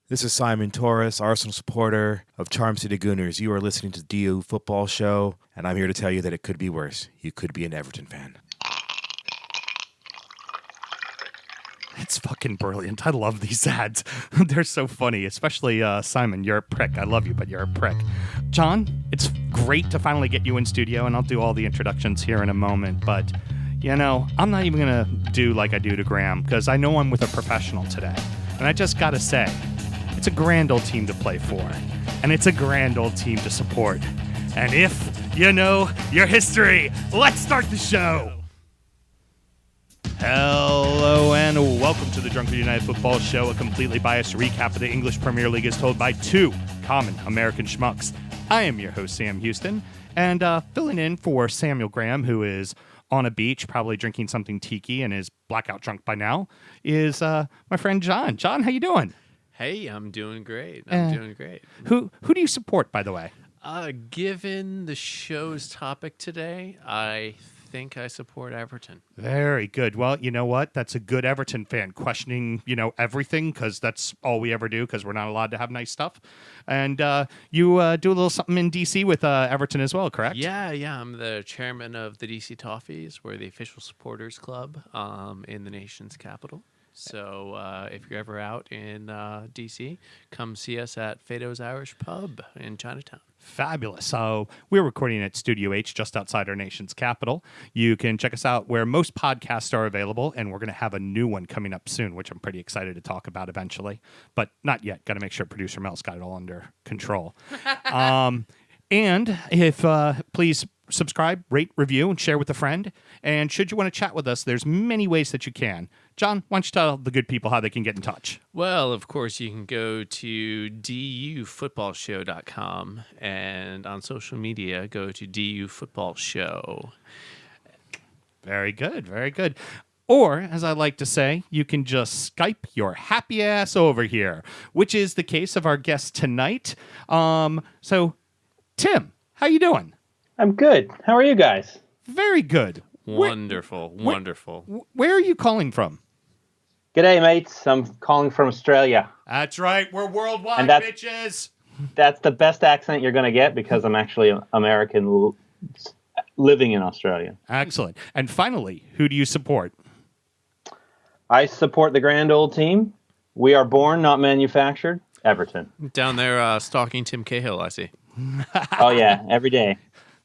This is Simon Torres, Arsenal supporter of Charm City Gooners. You are listening to the DU Football Show, and I'm here to tell you that it could be worse. You could be an Everton fan. It's fucking brilliant. I love these ads. They're so funny, especially Simon. You're a prick. I love you, but you're a prick. John, it's great to finally get you in studio, and I'll do all the introductions here in a moment, but, you know, I'm not even going to do like I do to Graham, because I know I'm with a professional today. And I just got to say, it's a grand old team to play for, and it's a grand old team to support. And if you know your history, let's start the show. Hello and welcome to the Drunken United Football Show, a completely biased recap of the English Premier League as told by two common American schmucks. I am your host, Sam Huston, and filling in for Samuel Graham, who is on a beach, probably drinking something tiki and is blackout drunk by now, is my friend John. John, how you doing? Hey, I'm doing great. I'm doing great. Who do you support, by the way? Given the show's topic today, I think I support Everton. Very good. Well, you know what? That's a good Everton fan, questioning, everything, because that's all we ever do, because we're not allowed to have nice stuff. And you do a little something in DC with Everton as well, correct? Yeah. I'm the chairman of the DC Toffees. We're the official supporters club in the nation's capital. So if you're ever out in DC, come see us at Fado's Irish Pub in Chinatown. Fabulous. So we're recording at Studio H just outside our nation's capital. You can check us out where most podcasts are available, and we're going to have a new one coming up soon, which I'm pretty excited to talk about eventually, but not yet. Got to make sure producer Mel's got it all under control. And if please subscribe, rate, review, and share with a friend. And should you want to chat with us, there's many ways that you can. John, why don't you tell the good people how they can get in touch? Well, of course, you can go to DUfootballshow.com, and on social media, go to DUfootballshow. Very good, very good. Or, as I like to say, you can just Skype your happy ass over here, which is the case of our guest tonight. So, Tim, how you doing? I'm good. How are you guys? Very good. Wonderful. Where are you calling from? G'day, mates. I'm calling from Australia. That's right. We're worldwide, And bitches. That's the best accent you're going to get because I'm actually American living in Australia. Excellent. And finally, who do you support? I support the grand old team. We are born, not manufactured. Everton. Down there stalking Tim Cahill, I see. Oh, yeah. Every day.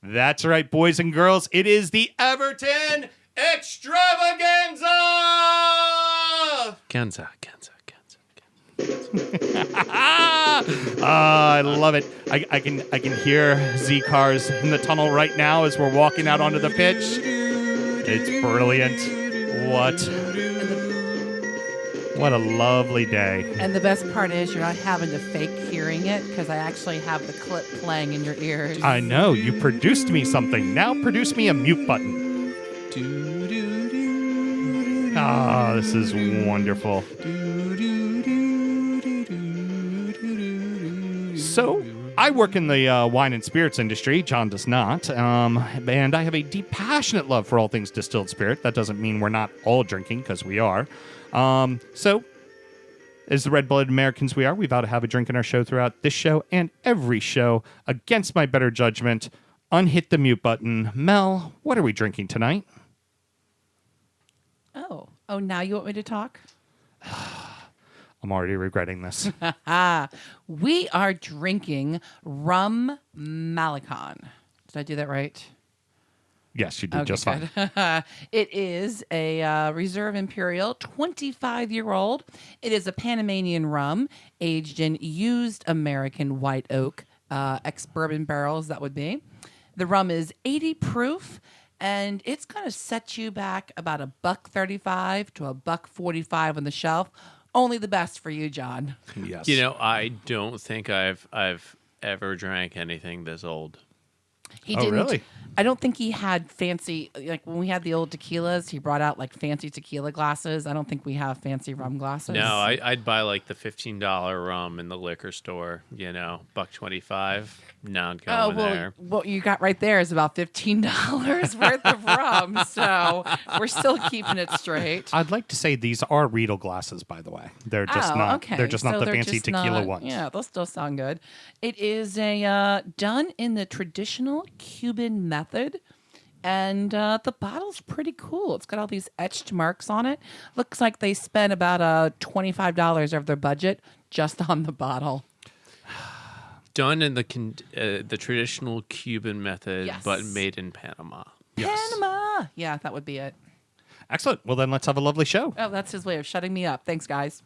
That's right, boys and girls. It is the Everton Extravaganza! Ganza. I love it. I can hear Z cars in the tunnel right now as we're walking out onto the pitch. It's brilliant. What a lovely day. And the best part is you're not having to fake hearing it because I actually have the clip playing in your ears. I know. You produced me something. Now produce me a mute button. Ah, this is wonderful. So, I work in the wine and spirits industry. John does not. And I have a deep, passionate love for all things distilled spirit. That doesn't mean we're not all drinking, because we are. So, as the red-blooded Americans we are, we vow to have a drink in our show throughout this show and every show. Against my better judgment, unhit the mute button. Mel, what are we drinking tonight? Oh, now you want me to talk? I'm already regretting this. We are drinking Rum Malecon. Did I do that right? Yes, you did Okay, just fine. It is a Reserve Imperial, 25-year-old. It is a Panamanian rum aged in used American white oak, ex-bourbon barrels, that would be. The rum is 80 proof, and it's going to set you back about $1.35 to $1.45 on the shelf. Only the best for you, John. Yes. You know, I don't think I've ever drank anything this old. He Oh, didn't. really? I don't think he had fancy, like when we had the old tequilas, he brought out like fancy tequila glasses. I don't think we have fancy rum glasses. No, I'd buy like the $15 rum in the liquor store. $1.25. Not going there. what you got right there is about $15 worth of rum. So we're still keeping it straight. I'd like to say these are Riedel glasses, by the way. They're just not. Okay. They're just not So the they're fancy just tequila not- ones. Yeah, they'll still sound good. It is a done in the traditional Cuban method. And the bottle's pretty cool. It's got all these etched marks on it. Looks like they spent about $25 of their budget just on the bottle. Done in the traditional Cuban method, Yes. but made in Panama. Yes. Panama. Yeah, that would be it. Excellent. Well, then let's have a lovely show. Oh, that's his way of shutting me up. Thanks, guys.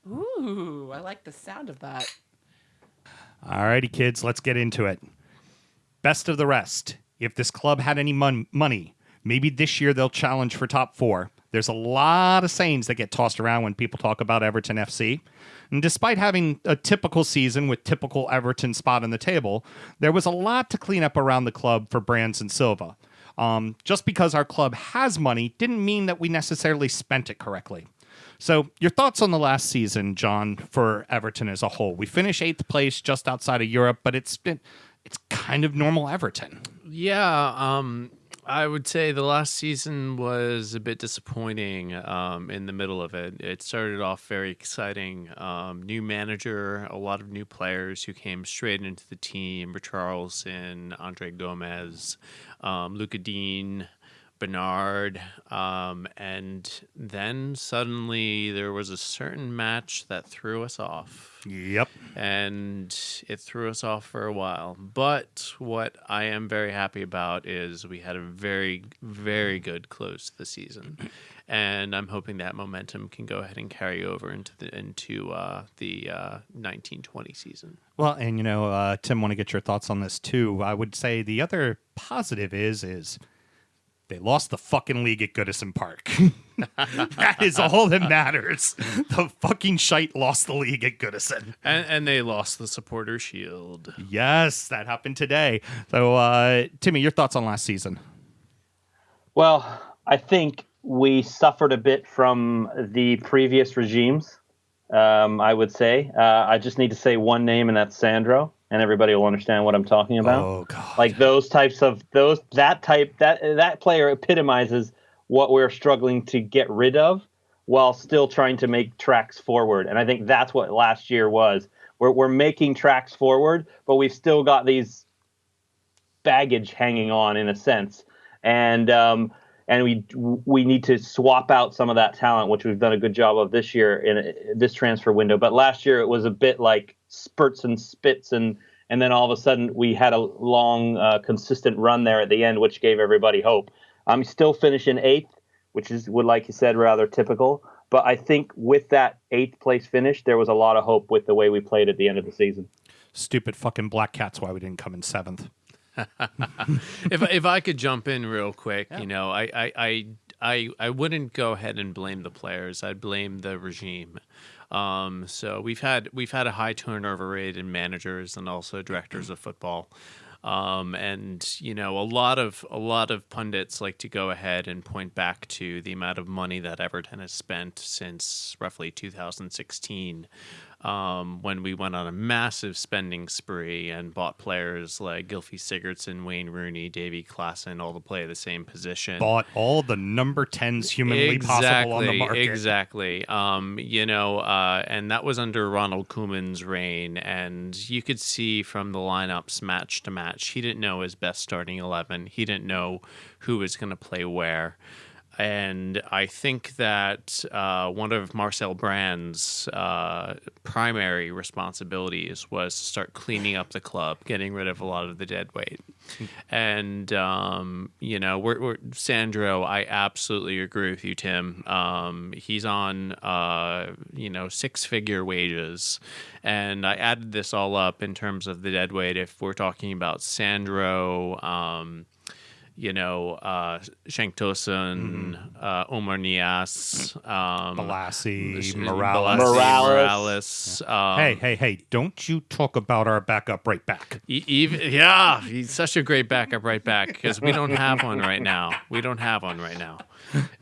Ooh, I like the sound of that. All righty, kids. Let's get into it. Best of the rest. If this club had any money, maybe this year they'll challenge for top 4. There's a lot of sayings that get tossed around when people talk about Everton FC. And despite having a typical season with typical Everton spot on the table, there was a lot to clean up around the club for Brands and Silva. Just because our club has money didn't mean that we necessarily spent it correctly. So your thoughts on the last season, John, for Everton as a whole? We finished 8th place just outside of Europe, but it's kind of normal Everton. Yeah, I would say the last season was a bit disappointing in the middle of it. It started off very exciting. New manager, a lot of new players who came straight into the team. Richarlison, Andre Gomez, Luca Dean, Bernard. And then suddenly there was a certain match that threw us off. Yep. And it threw us off for a while. But what I am very happy about is we had a very, very good close to the season. And I'm hoping that momentum can go ahead and carry over into the 1920 season. Well, and Tim, want to get your thoughts on this too. I would say the other positive is they lost the fucking league at Goodison Park. That is all that matters. The fucking shite lost the league at Goodison. And they lost the supporter shield. Yes, that happened today. So, Timmy, your thoughts on last season? Well, I think we suffered a bit from the previous regimes, I would say. I just need to say one name, and that's Sandro, and everybody will understand what I'm talking about. Oh, God. Like that player epitomizes what we're struggling to get rid of while still trying to make tracks forward. And I think that's what last year was. We're making tracks forward, but we've still got these baggage hanging on in a sense. And we need to swap out some of that talent, which we've done a good job of this year in this transfer window. But last year it was a bit like spurts and spits, and then all of a sudden we had a long, consistent run there at the end, which gave everybody hope. I'm still finishing 8th, which is, like you said, rather typical. But I think with that 8th place finish, there was a lot of hope with the way we played at the end of the season. Stupid fucking Black Cats, why we didn't come in 7th. If I could jump in real quick, I wouldn't go ahead and blame the players. I'd blame the regime. So we've had a high turnover rate in managers and also directors of football. And a lot of pundits like to go ahead and point back to the amount of money that Everton has spent since roughly 2016, when we went on a massive spending spree and bought players like Gylfi Sigurdsson, Wayne Rooney, Davy Klaassen, all to play the same position. Bought all the number 10s humanly possible on the market. Exactly. And that was under Ronald Koeman's reign, and you could see from the lineups match to match, he didn't know his best starting 11. He didn't know who was going to play where. And I think that one of Marcel Brand's primary responsibilities was to start cleaning up the club, getting rid of a lot of the dead weight. And, we're Sandro, I absolutely agree with you, Tim. He's on, 6-figure wages. And I added this all up in terms of the dead weight. If we're talking about Sandro, Cenk Tosun, Omar Nias, Balassi, Morales. Hey, don't you talk about our backup right back. He's such a great backup right back because we don't have one right now.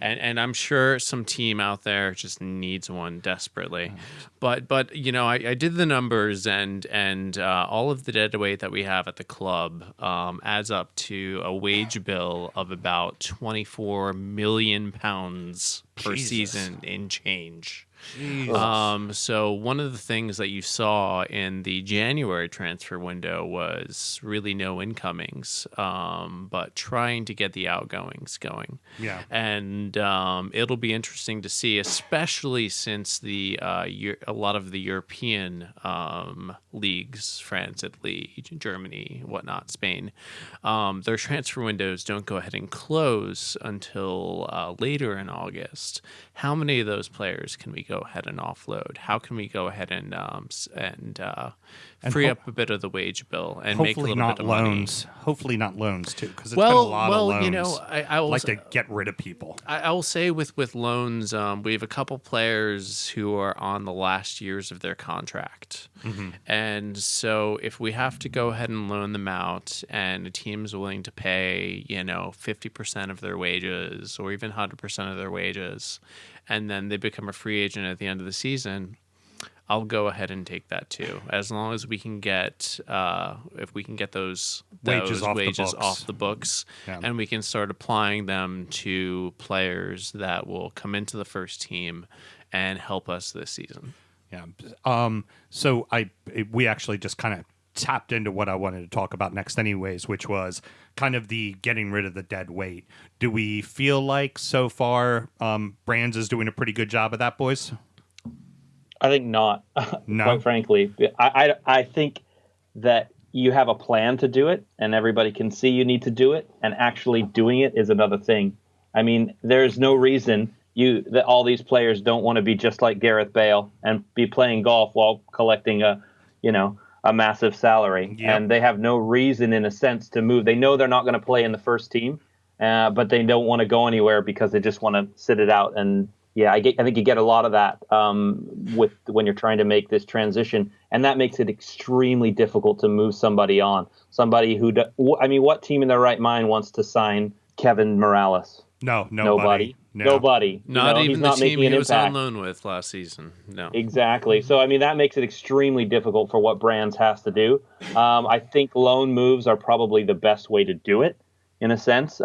And I'm sure some team out there just needs one desperately. But I did the numbers and all of the deadweight that we have at the club adds up to a wage bill of about £24 million per season in change. So one of the things that you saw in the January transfer window was really no incomings, but trying to get the outgoings going. Yeah. And it'll be interesting to see, especially since a lot of the European leagues, France, Italy, Germany, whatnot, Spain, their transfer windows don't go ahead and close until later in August. How many of those players can we go ahead and offload? How can we go ahead and free up a bit of the wage bill and make a little bit of loans. money? Hopefully not loans too, because it's been a lot of loans. I will like to get rid of people. I will say with loans, we have a couple players who are on the last years of their contract. And so if we have to go ahead and loan them out and a team's willing to pay, 50% of their wages or even 100% of their wages, and then they become a free agent at the end of the season, I'll go ahead and take that too, as long as we can get if we can get those wages off the books, and we can start applying them to players that will come into the first team and help us this season. Yeah. So we actually just kind of tapped into what I wanted to talk about next anyways, which was kind of the getting rid of the dead weight. Do we feel like so far Brands is doing a pretty good job of that, boys? I think not, No? quite frankly. I think that you have a plan to do it and everybody can see you need to do it, and actually doing it is another thing. I mean, there's no reason that all these players don't want to be just like Gareth Bale and be playing golf while collecting a massive salary. Yep. And they have no reason, in a sense, to move. They know they're not going to play in the first team, but they don't want to go anywhere because they just want to sit it out. And yeah, I think you get a lot of that when you're trying to make this transition, and that makes it extremely difficult to move somebody on. Somebody what team in their right mind wants to sign Kevin Morales? Nobody. Nobody. Not even he's the not team making he an was impact. on loan with last season. No. Exactly. So, that makes it extremely difficult for what Brands has to do. I think loan moves are probably the best way to do it, in a sense.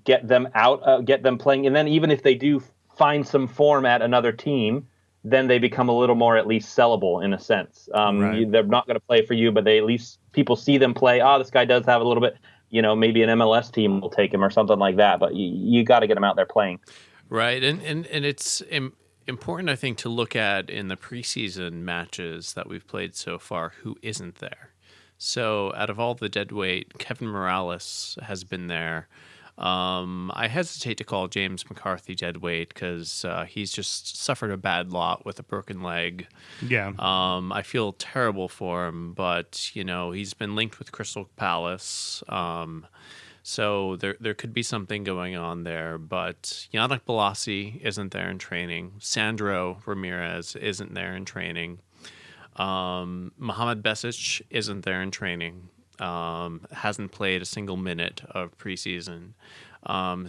Get them out, get them playing. And then even if they do find some form at another team, then they become a little more at least sellable, in a sense. Right. They're not going to play for you, but they at least people see them play. This guy does have a little bit, maybe an MLS team will take him or something like that. But you got to get him out there playing. Right, and it's important, I think, to look at in the preseason matches that we've played so far who isn't there. So out of all the deadweight, Kevin Morales has been there. I hesitate to call James McCarthy deadweight because he's just suffered a bad lot with a broken leg. Yeah. I feel terrible for him, but he's been linked with Crystal Palace. So there could be something going on there, but Yannick Balassi isn't there in training. Sandro Ramirez isn't there in training. Mohamed Besic isn't there in training. Hasn't played a single minute of preseason.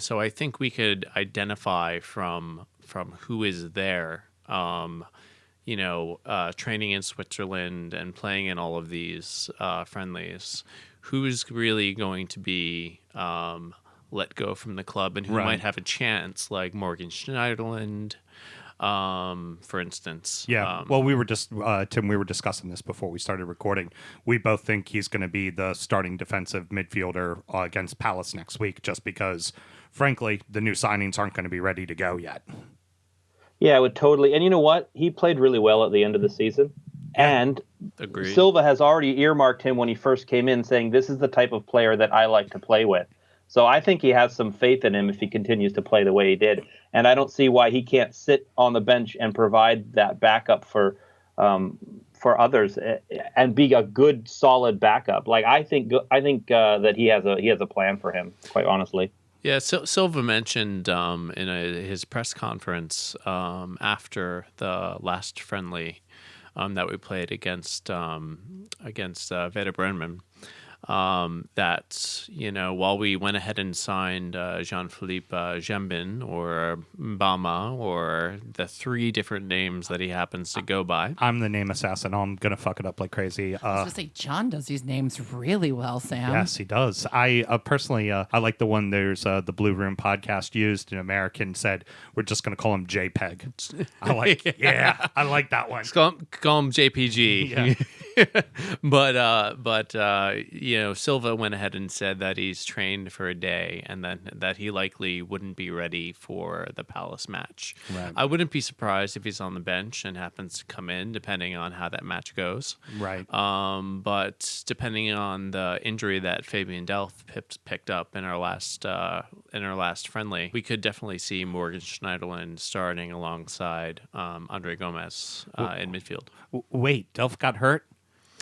So I think we could identify from who is there, training in Switzerland and playing in all of these friendlies, who's really going to be let go from the club and who might have a chance, like Morgan Schneiderlin, for instance. Yeah. Well, we were just, Tim, we were discussing this before we started recording. We both think he's going to be the starting defensive midfielder against Palace next week, just because, frankly, the new signings aren't going to be ready to go yet. Yeah, I would totally. And you know what? He played really well at the end of the season. And Agreed. Silva has already earmarked him when he first came in, saying, this is the type of player that I like to play with. So I think he has some faith in him if he continues to play the way he did. And I don't see why he can't sit on the bench and provide that backup for others. and be a good, solid backup. Like I think that he has a plan for him. Quite honestly. Yeah, Silva mentioned in his press conference after the last friendly that we played against Werder Bremen, that, while we went ahead and signed Jean-Philippe Jambin or Mbama or the 3 different names that he happens to go by. I'm the name assassin. I'm going to fuck it up like crazy. I was going to say, John does these names really well, Sam. Yes, he does. I personally, I like the one there's the Blue Room podcast used. An American said, we're just going to call him JPEG. I like, I like that one. Call him JPG. Yeah. But Silva went ahead and said that he's trained for a day and then that he likely wouldn't be ready for the Palace match. Right. I wouldn't be surprised if he's on the bench and happens to come in, depending on how that match goes. Right. But depending on the injury that Fabian Delph picked up in our last friendly, we could definitely see Morgan Schneiderlin starting alongside Andre Gomez in midfield. Wait, Delph got hurt?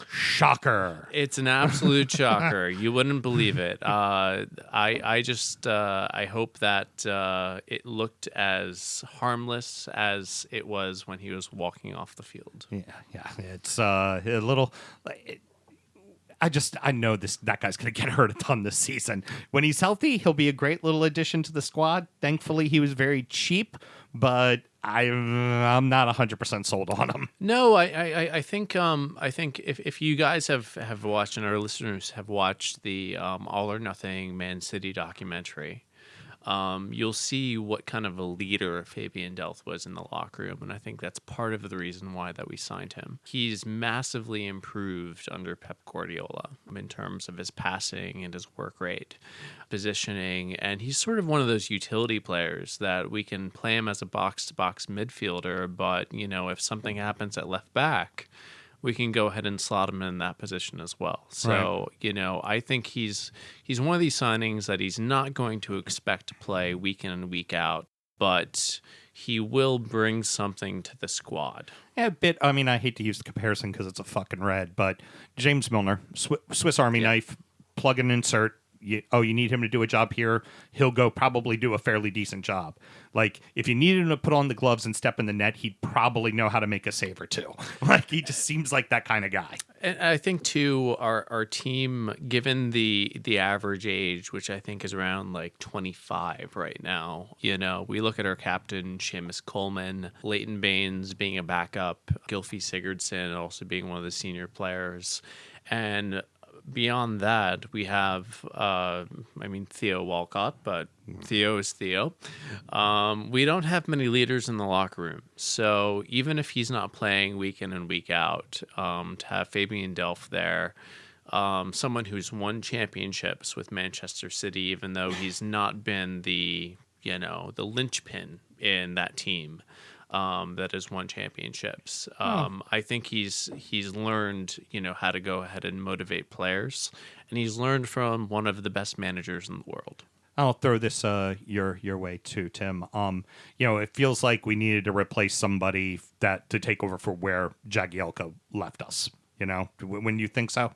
Shocker. It's an absolute shocker. You wouldn't believe it. I hope that it looked as harmless as it was when he was walking off the field. Yeah. It's a little. I know that guy's going to get hurt a ton this season. When he's healthy, he'll be a great little addition to the squad. Thankfully, he was very cheap, but I'm not 100% sold on him. No, I think if you guys have watched and our listeners have watched the All or Nothing Man City documentary, you'll see what kind of a leader Fabian Delph was in the locker room, and I think that's part of the reason why that we signed him. He's massively improved under Pep Guardiola in terms of his passing and his work rate, positioning, and he's sort of one of those utility players that we can play him as a box-to-box midfielder, but, if something happens at left back, we can go ahead and slot him in that position as well. So, right. I think he's one of these signings that he's not going to expect to play week in and week out, but he will bring something to the squad. Yeah, a bit. I mean, I hate to use the comparison because it's a fucking red, but James Milner, Swiss Army knife, plug and insert. You need him to do a job here, he'll go probably do a fairly decent job. Like, if you needed him to put on the gloves and step in the net, he'd probably know how to make a save or two. Like, he just seems like that kind of guy. And I think, too, our team, given the average age, which I think is around, 25 right now, we look at our captain, Seamus Coleman, Leighton Baines being a backup, Gylfi Sigurdsson also being one of the senior players, and beyond that, we have, Theo Walcott, but Theo is Theo. We don't have many leaders in the locker room. So even if he's not playing week in and week out, to have Fabian Delph there, someone who's won championships with Manchester City, even though he's not been the linchpin in that team, that has won championships. I think he's learned, how to go ahead and motivate players, and he's learned from one of the best managers in the world. I'll throw this your way too, Tim. It feels like we needed to replace somebody to take over for where Jagielka left us. When you think so?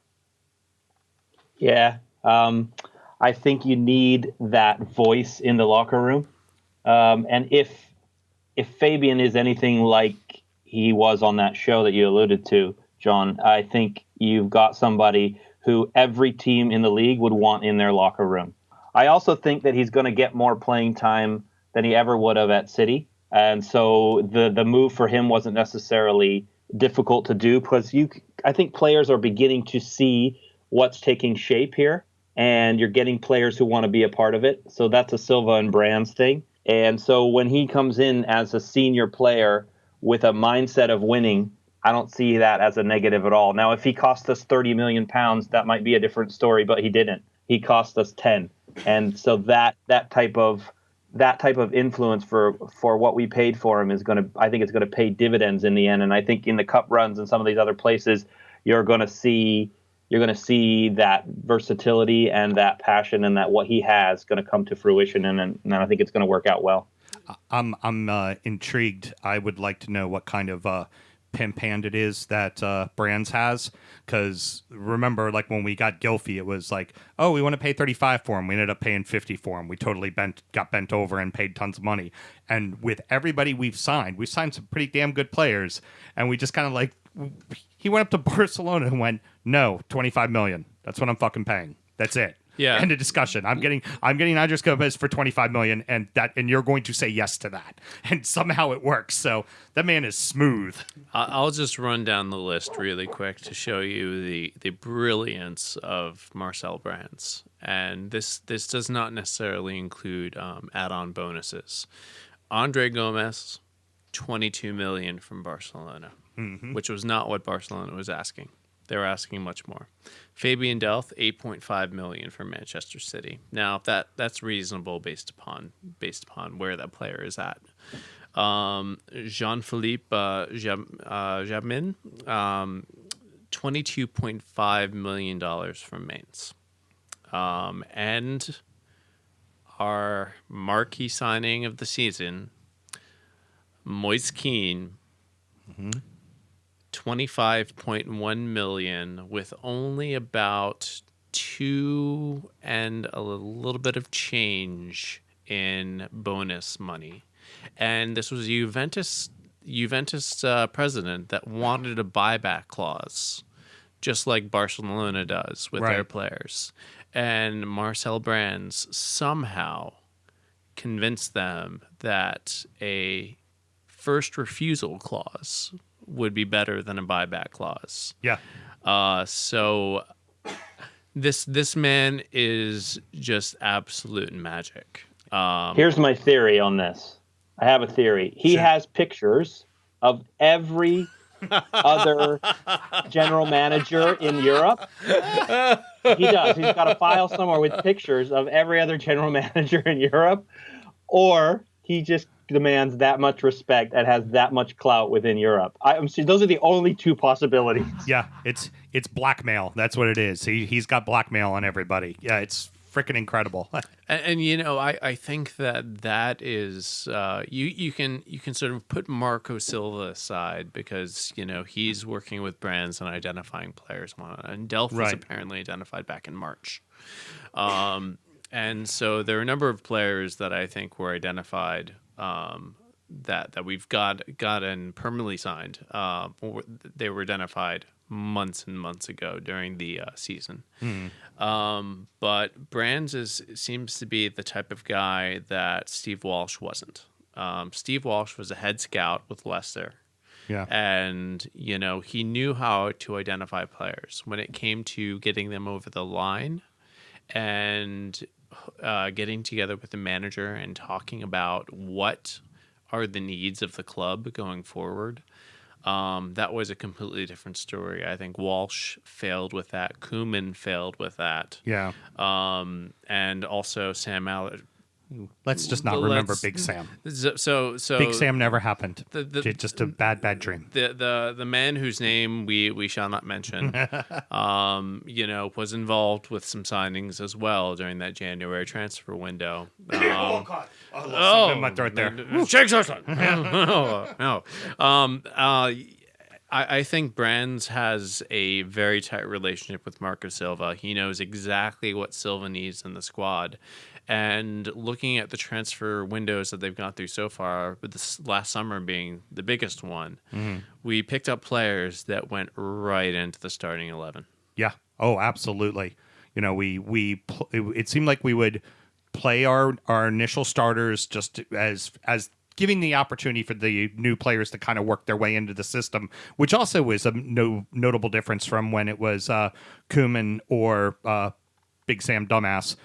Yeah, I think you need that voice in the locker room, and if Fabian is anything like he was on that show that you alluded to, John, I think you've got somebody who every team in the league would want in their locker room. I also think that he's going to get more playing time than he ever would have at City. And so the move for him wasn't necessarily difficult to do because I think players are beginning to see what's taking shape here, and you're getting players who want to be a part of it. So that's a Silva and Brands thing. And so when he comes in as a senior player with a mindset of winning, I don't see that as a negative at all. Now, if he cost us £30 million, that might be a different story, but he didn't. He cost us 10. And so that type of influence for what we paid for him I think it's going to pay dividends in the end. And I think in the cup runs and some of these other places, you're going to see that versatility and that passion and that what he has going to come to fruition, and I think it's going to work out well. I'm intrigued. I would like to know what kind of pimp hand it is that Brands has. Because remember, like when we got Gylfi, it was like, oh, we want to pay 35 for him. We ended up paying 50 for him. We totally got bent over and paid tons of money. And with everybody we've signed some pretty damn good players. And we just kind of like, he went up to Barcelona and went, no, 25 million. That's what I'm fucking paying. That's it. Yeah. End of discussion. I'm getting Andres Gomez for 25 million, and you're going to say yes to that, and somehow it works. So that man is smooth. I'll just run down the list really quick to show you the brilliance of Marcel Brands, and this does not necessarily include add-on bonuses. Andre Gomez, 22 million from Barcelona, which was not what Barcelona was asking. They were asking much more. Fabian Delph, 8.5 million from Manchester City. Now that's reasonable based upon where that player is at. Jean-Philippe Jamin, $22.5 million from Mainz. And our marquee signing of the season, Moise Kean, 25.1 million, with only about 2 and a little bit of change in bonus money. And this was a Juventus president that wanted a buyback clause, just like Barcelona does with their players. And Marcel Brands somehow convinced them that a first refusal clause would be better than a buyback clause. Yeah. So this man is just absolute magic. Here's my theory on this. I have a theory. He has pictures of every other general manager in Europe. He does. He's got a file somewhere with pictures of every other general manager in Europe, or he just demands that much respect and has that much clout within Europe. Those are the only two possibilities. Yeah, it's blackmail. That's what it is. He's got blackmail on everybody. Yeah, it's freaking incredible. And I think that is you can sort of put Marco Silva aside because he's working with brands and identifying players, and Delph was apparently identified back in March. And so there are a number of players that I think were identified that we've gotten permanently signed. They were identified months and months ago during the season. But Brands seems to be the type of guy that Steve Walsh wasn't. Steve Walsh was a head scout with Leicester. Yeah. And, he knew how to identify players when it came to getting them over the line and getting together with the manager and talking about what are the needs of the club going forward. That was a completely different story. I think Walsh failed with that. Koeman failed with that. Yeah. And also Sam Allard. Let's just not remember Big Sam. So Big Sam never happened. Just a bad dream. The man whose name we shall not mention, was involved with some signings as well during that January transfer window. Oh God! Oh, in my throat there. Shake no. I think Brands has a very tight relationship with Marco Silva. He knows exactly what Silva needs in the squad. And looking at the transfer windows that they've gone through so far, with this last summer being the biggest one, we picked up players that went right into the starting 11. Yeah. Oh, absolutely. It seemed like we would play our initial starters just as giving the opportunity for the new players to kind of work their way into the system, which also was a notable difference from when it was Koeman or Big Sam Dumbass.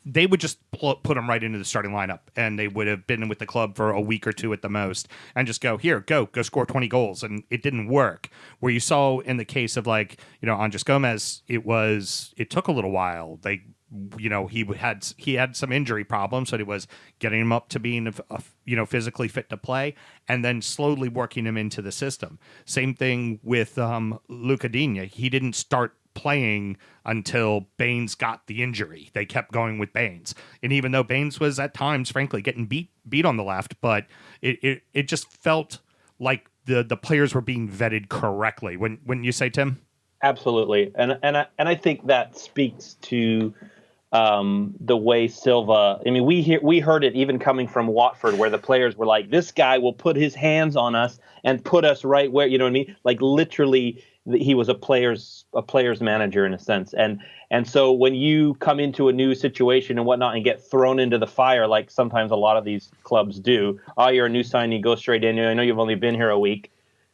They would just put them right into the starting lineup, and they would have been with the club for a week or two at the most, and just go score 20 goals, and it didn't work. Where you saw in the case of Andres Gomez, it took a little while. He had some injury problems, so it was getting him up to being physically fit to play, and then slowly working him into the system. Same thing with Luca Digne. He didn't start playing until Baines got the injury. They kept going with Baines. And even though Baines was at times, frankly, getting beat on the left, but it just felt like the players were being vetted correctly. Wouldn't you say, Tim? Absolutely. And I think that speaks to the way Silva. I mean, we heard it even coming from Watford, where the players were like, "This guy will put his hands on us and put us right where," you know what I mean? Like literally, he was a player's manager in a sense. And so when you come into a new situation and whatnot and get thrown into the fire, like sometimes a lot of these clubs do, oh, you're a new signing, go straight in. I know you've only been here a week.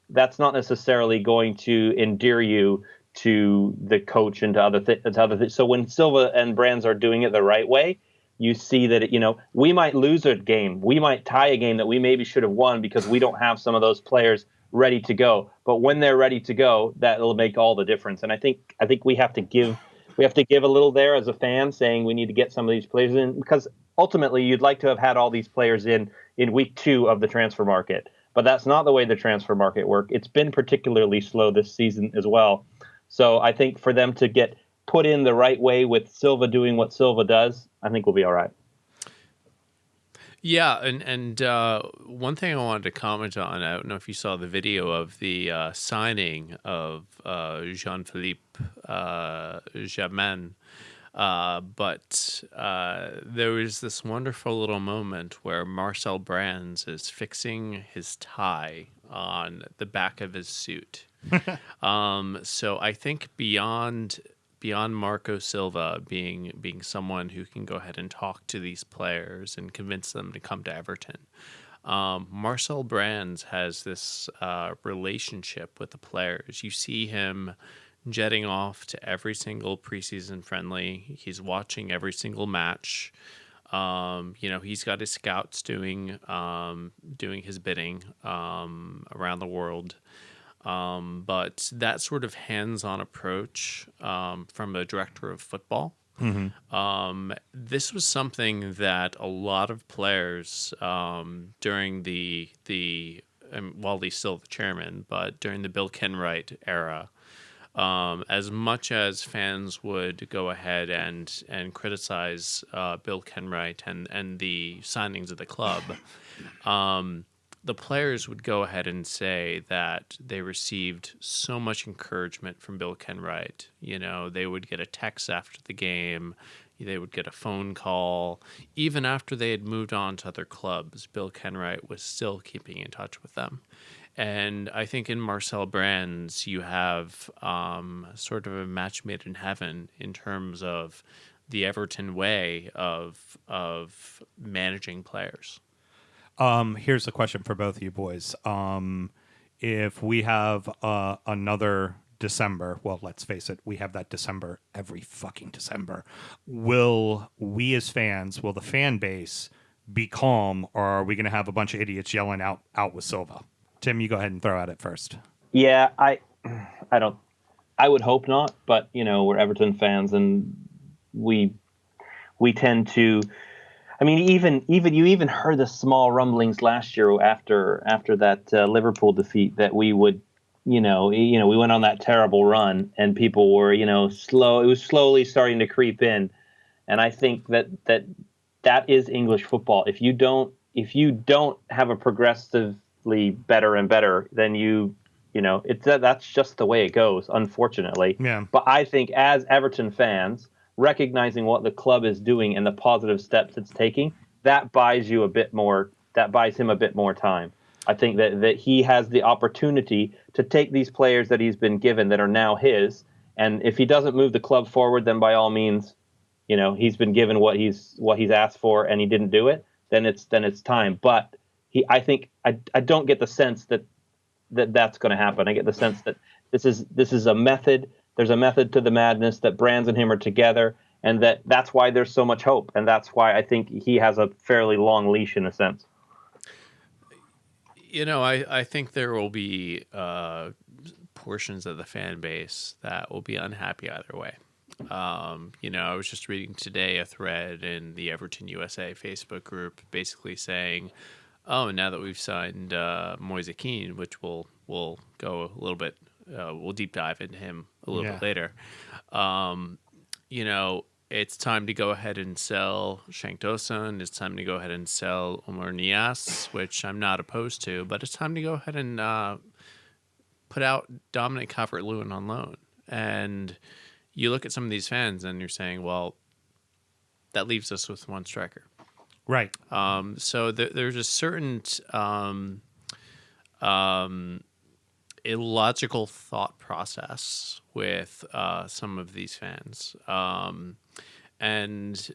That's not necessarily going to endear you to the coach and to other things. So when Silva and Brands are doing it the right way, you see that we might lose a game, we might tie a game that we maybe should have won because we don't have some of those players ready to go. But when they're ready to go, that will make all the difference. And I think we have to give a little there as a fan, saying we need to get some of these players in, because ultimately you'd like to have had all these players in week 2 of the transfer market. But that's not the way the transfer market works. It's been particularly slow this season as well. So I think for them to get put in the right way with Silva doing what Silva does, I think we'll be all right. Yeah, and one thing I wanted to comment on, I don't know if you saw the video of the signing of Jean-Philippe Jamin, but there was this wonderful little moment where Marcel Brands is fixing his tie on the back of his suit. So I think beyond Marco Silva being someone who can go ahead and talk to these players and convince them to come to Everton, Marcel Brands has this relationship with the players. You see him jetting off to every single preseason friendly. He's watching every single match. He's got his scouts doing his bidding around the world. But that sort of hands-on approach from a director of football, this was something that a lot of players during while he's still the chairman, but during the Bill Kenwright era, as much as fans would go ahead and criticize Bill Kenwright and the signings of the club, the players would go ahead and say that they received so much encouragement from Bill Kenwright. They would get a text after the game. They would get a phone call. Even after they had moved on to other clubs, Bill Kenwright was still keeping in touch with them. And I think in Marcel Brands, you have sort of a match made in heaven in terms of the Everton way of managing players. Here's a question for both of you boys. If we have another December, well, let's face it, we have that December every fucking December. Will we as fans, will the fan base be calm, or are we going to have a bunch of idiots yelling out with Silva? Tim, you go ahead and throw at it first. Yeah, I would hope not, but we're Everton fans and we tend to. I mean, even heard the small rumblings last year after that Liverpool defeat that we would, we went on that terrible run and people were, slow. It was slowly starting to creep in, and I think that is English football. If you don't have a progressively better and better, then that's just the way it goes, unfortunately. Yeah. But I think as Everton fans, recognizing what the club is doing and the positive steps it's taking, that buys him a bit more time. I think that he has the opportunity to take these players that he's been given that are now his, and if he doesn't move the club forward, then by all means, he's been given what he's asked for and he didn't do it, then it's time. But I think I don't get the sense that's going to happen. I get the sense that this is a method. There's a method to the madness, that Brands and him are together, and that's why there's so much hope, and that's why I think he has a fairly long leash in a sense. I think there will be portions of the fan base that will be unhappy either way. I was just reading today a thread in the Everton USA Facebook group basically saying, oh, now that we've signed Moise Kean, which we'll go a little bit, we'll deep dive into him a little bit later. It's time to go ahead and sell Shank Dosun. It's time to go ahead and sell Omar Nias, which I'm not opposed to, but it's time to go ahead and put out Dominic Calvert-Lewin on loan. And you look at some of these fans and you're saying, well, that leaves us with one striker. Right. So there's a certain illogical thought process with some of these fans. And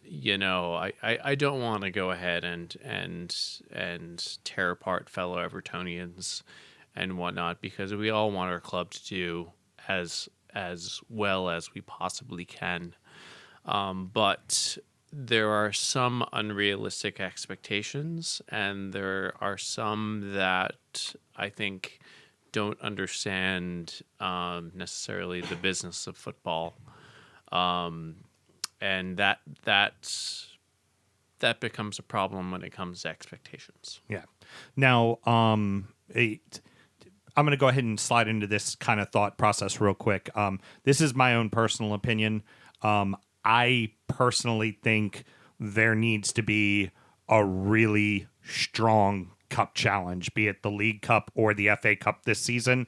I don't want to go ahead and tear apart fellow Evertonians and whatnot, because we all want our club to do as well as we possibly can. But there are some unrealistic expectations, and there are some that I think don't understand necessarily the business of football, and that becomes a problem when it comes to expectations. Yeah. Now, I'm going to go ahead and slide into this kind of thought process real quick. This is my own personal opinion. I personally think there needs to be a really strong cup challenge, be it the League Cup or the FA Cup this season.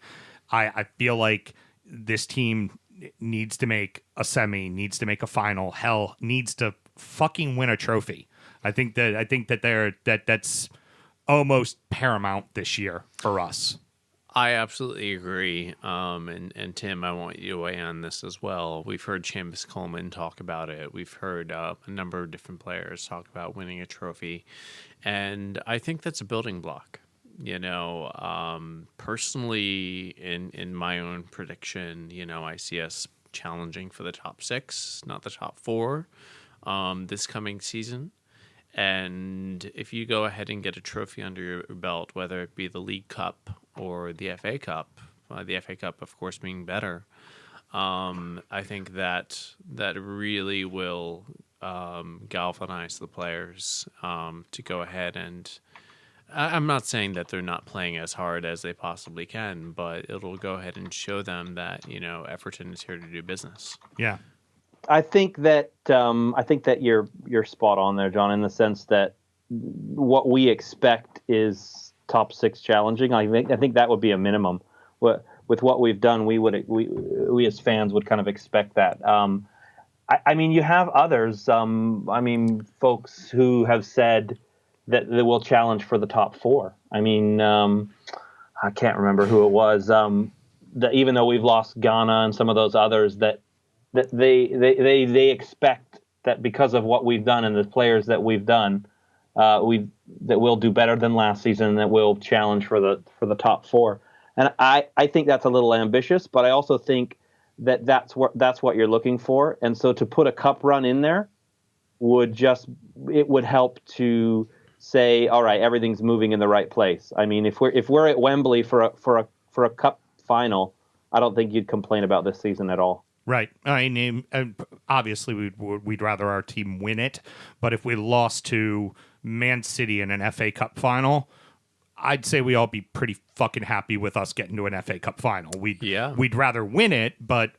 I feel like this team needs to make a semi, needs to make a final, hell, needs to fucking win a trophy. I think that's almost paramount this year for us. I absolutely agree. And Tim, I want you to weigh on this as well. We've heard Seamus Coleman talk about it. We've heard a number of different players talk about winning a trophy. And I think that's a building block. Personally, in my own prediction, I see us challenging for the top 6, not the top 4, this coming season. And if you go ahead and get a trophy under your belt, whether it be the League Cup or the FA Cup, the FA Cup, of course, being better, I think that really will galvanize the players to go ahead and... I'm not saying that they're not playing as hard as they possibly can, but it'll go ahead and show them that, Everton is here to do business. Yeah. I think that you're spot on there, John, in the sense that what we expect is top 6 challenging. I think that would be a minimum. With what we've done, we as fans would kind of expect that. I mean, you have others. Folks who have said that they will challenge for the top 4. I mean, I can't remember who it was. That even though we've lost Ghana and some of those others, that they expect that because of what we've done and the players that we've done, that we'll do better than last season, and that we'll challenge for the top 4. And I think that's a little ambitious, but I also think that's what you're looking for. And so to put a cup run in there would help to say, all right, everything's moving in the right place. I mean, if we're at Wembley for a cup final, I don't think you'd complain about this season at all. Right. I mean, obviously we'd rather our team win it, but if we lost to Man City in an FA Cup final, I'd say we all be pretty fucking happy with us getting to an FA Cup final. We'd rather win it, but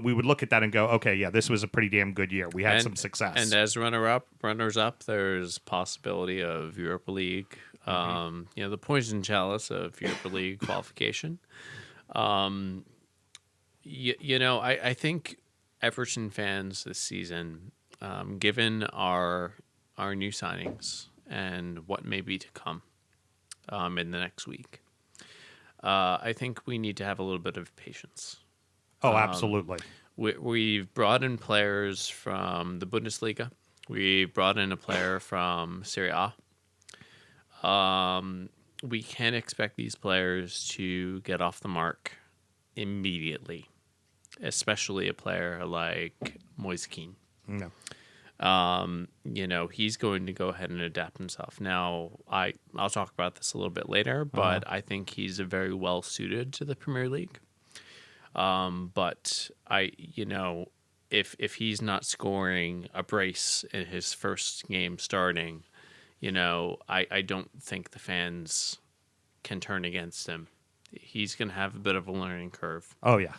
we would look at that and go, okay, yeah, this was a pretty damn good year. We had some success. And as runners up, there's possibility of Europa League. The poison chalice of Europa League qualification. I think Everton fans this season, given our new signings and what may be to come in the next week, I think we need to have a little bit of patience. Oh, absolutely. We've brought in players from the Bundesliga. We brought in a player from Serie A. We can't expect these players to get off the mark immediately, especially a player like Moise Kean. No. He's going to go ahead and adapt himself. Now, I'll talk about this a little bit later, but I think he's very well suited to the Premier League. But if he's not scoring a brace in his first game starting, I don't think the fans can turn against him. He's going to have a bit of a learning curve. Oh, yeah.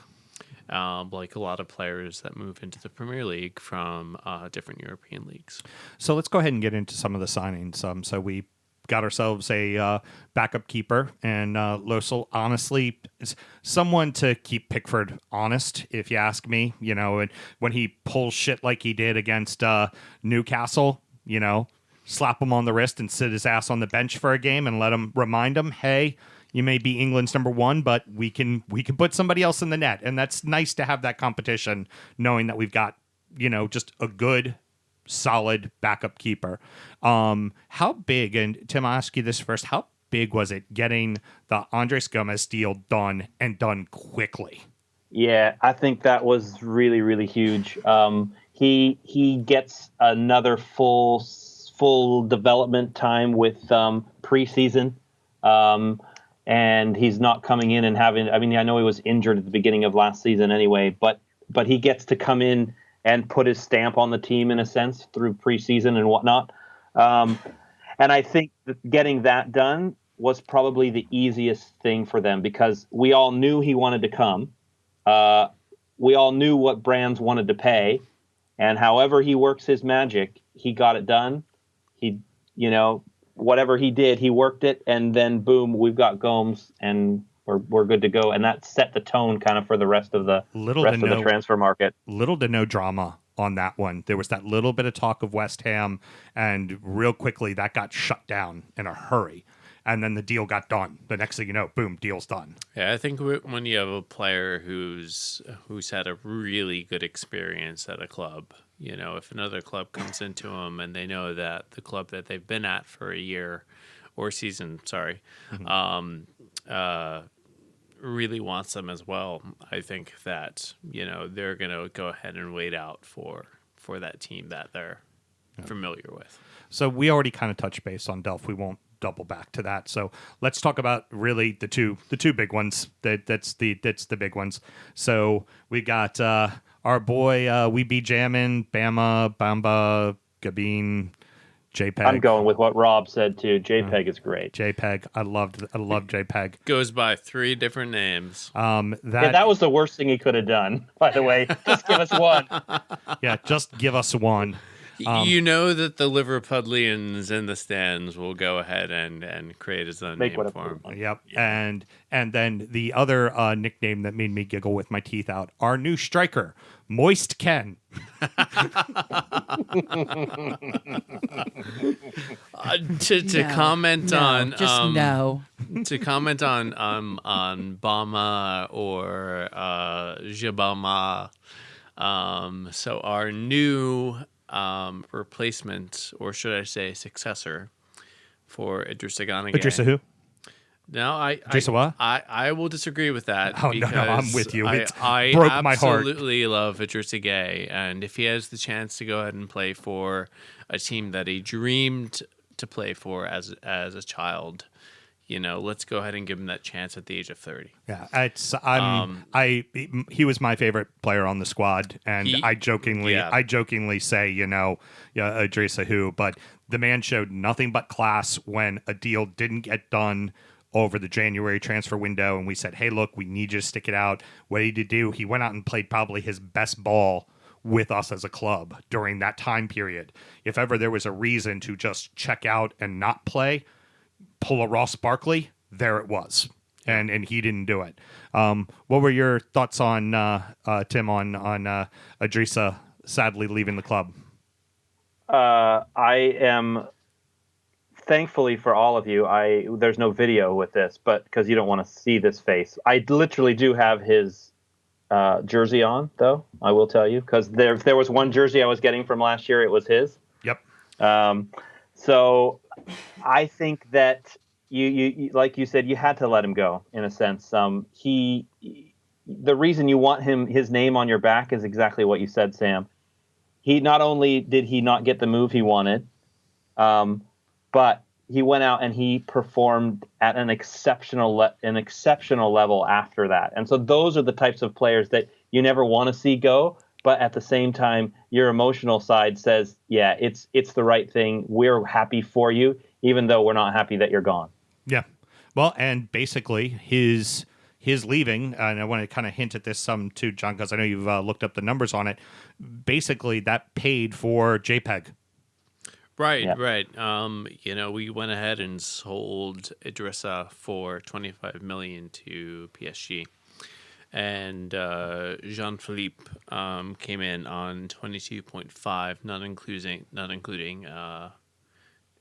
like a lot of players that move into the Premier League from different European leagues. So let's go ahead and get into some of the signings. So we got ourselves a backup keeper, and Losel, honestly, is someone to keep Pickford honest, if you ask me. And when he pulls shit like he did against Newcastle, slap him on the wrist and sit his ass on the bench for a game and remind him, hey, you may be England's number one, but we can put somebody else in the net. And that's nice to have that competition, knowing that we've got, just a good, solid backup keeper. How big, and Tim, I'll ask you this first, how big was it getting the Andres Gomez deal done and done quickly? Yeah, I think that was really, really huge. He gets another full development time with preseason. And he's not coming in and I know he was injured at the beginning of last season anyway, but he gets to come in and put his stamp on the team in a sense through preseason and whatnot. And I think that getting that done was probably the easiest thing for them because we all knew he wanted to come. We all knew what brands wanted to pay, and however he works his magic, he got it done. Whatever he did, he worked it, and then boom, we've got Gomes, and we're good to go. And that set the tone kind of for the rest of the transfer market. Little to no drama on that one. There was that little bit of talk of West Ham, and real quickly that got shut down in a hurry. And then the deal got done. The next thing you know, boom, deal's done. Yeah, I think when you have a player who's had a really good experience at a club, if another club comes into them and they know that the club that they've been at for a year or season, really wants them as well, I think that, they're going to go ahead and wait out for that team that they're familiar with. So we already kind of touched base on Delph. We won't double back to that. So let's talk about really the two big ones. That's the big ones. So we got our boy We Be Jammin', Bama, Bamba, Gabin, JPEG. I'm going with what Rob said too. JPEG is great. JPEG. I love JPEG. Goes by 3 different names. That was the worst thing he could have done, by the way. Just give us one. Yeah, just give us one. You know that the Liverpudlians in the stands will go ahead and create his own name for him. Yep. Yeah. And then the other nickname that made me giggle with my teeth out, our new striker, Moist Ken. To comment on to comment on Bama or Jabama. So our new replacement, or should I say successor, for Idrissa Gana. Idrissa who? No, Idrissa what? I will disagree with that. Oh, no, I'm with you. I broke my heart. absolutely love Idrissa Gueye, and if he has the chance to go ahead and play for a team that he dreamed to play for as a child, let's go ahead and give him that chance at the age of 30. Yeah, he was my favorite player on the squad, and I jokingly say, Idrissa who, but the man showed nothing but class when a deal didn't get done over the January transfer window, and we said, hey, look, we need you to stick it out. What did he do? He went out and played probably his best ball with us as a club during that time period. If ever there was a reason to just check out and not play, pull a Ross Barkley, there it was. And he didn't do it. What were your thoughts on Tim on Idrissa sadly leaving the club? I am, thankfully for all of you, there's no video with this, but because you don't want to see this face, I literally do have his jersey on, though. I will tell you, because there was one jersey I was getting from last year. It was his. Yep. So I think that you like you said, you had to let him go in a sense. The reason you want his name on your back is exactly what you said, Sam. He not only did he not get the move he wanted, but he went out and he performed at an exceptional level after that. And so those are the types of players that you never want to see go. But at the same time, your emotional side says, yeah, it's the right thing. We're happy for you, even though we're not happy that you're gone. Yeah. Well, and basically his his leaving, and I want to kind of hint at this some too, John, because I know you've looked up the numbers on it. Basically, that paid for JPEG. Right, Yeah. right. We went ahead and sold Idrissa for 25 million to PSG, and Jean-Philippe came in on 22.5, not including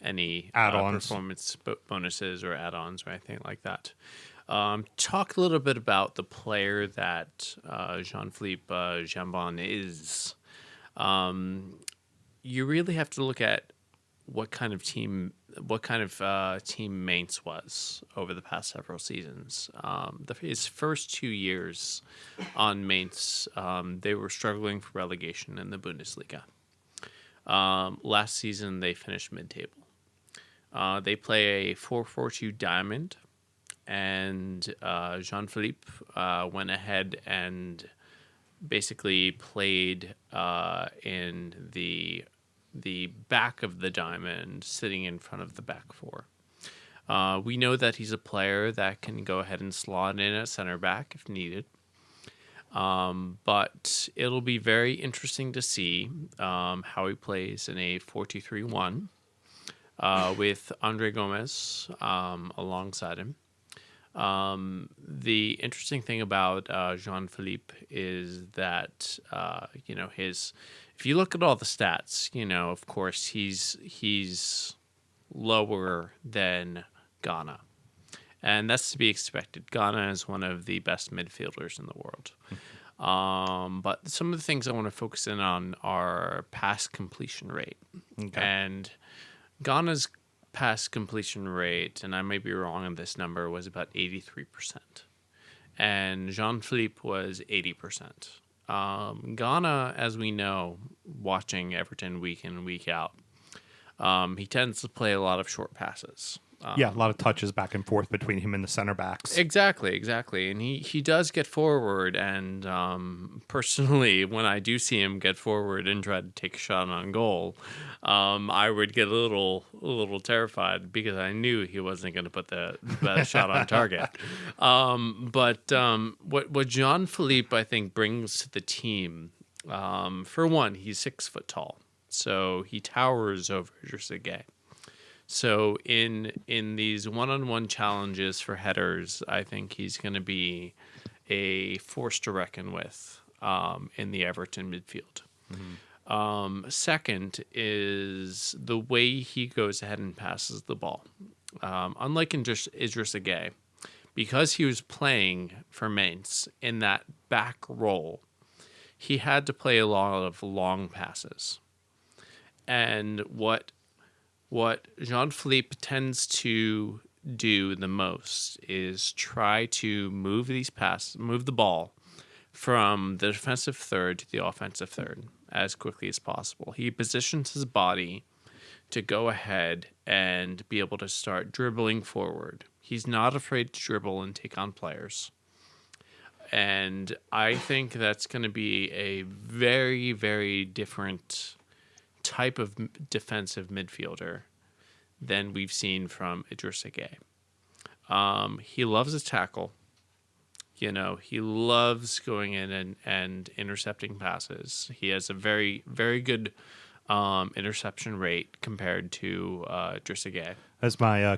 any Add-ons. performance bonuses or add-ons or anything like that. Talk a little bit about the player that Jean-Philippe Jambon is. You really have to look at what kind of team Mainz was over the past several seasons. His first 2 years on Mainz, they were struggling for relegation in the Bundesliga. Last season, they finished mid-table. They play a 4-4-2 diamond, and Jean-Philippe went ahead and basically played in the back of the diamond, sitting in front of the back four. We know that he's a player that can go ahead and slot in at center back if needed. But it'll be very interesting to see how he plays in a 4-2-3-1 with Andre Gomez alongside him. The interesting thing about Jean-Philippe is that if you look at all the stats, of course he's lower than Ghana, and that's to be expected. Ghana is one of the best midfielders in the world. But some of the things I want to focus in on are pass completion rate. Okay. And Ghana's pass completion rate, and I may be wrong on this number, was about 83%. And Jean-Philippe was 80%. Ghana, as we know, watching Everton week in and week out, he tends to play a lot of short passes. A lot of touches back and forth between him and the center backs. Exactly. And he does get forward. And personally, when I do see him get forward and try to take a shot on goal, I would get a little terrified because I knew he wasn't going to put the shot on target. But what Jean-Philippe, I think, brings to the team, for one, he's 6 foot tall. So he towers over Idrissa Gueye. So in these one-on-one challenges for headers, I think he's going to be a force to reckon with in the Everton midfield. Mm-hmm. Second is the way he goes ahead and passes the ball. Unlike Idrissa Gueye, because he was playing for Mainz in that back role, he had to play a lot of long passes. And what Jean-Philippe tends to do the most is try to move the ball from the defensive third to the offensive third as quickly as possible. He positions his body to go ahead and be able to start dribbling forward. He's not afraid to dribble and take on players. And I think that's going to be a very, very different type of defensive midfielder than we've seen from Idrissa Gueye. He loves a tackle. He loves going in and intercepting passes. He has a very, very good interception rate compared to Idrissa Gueye. As my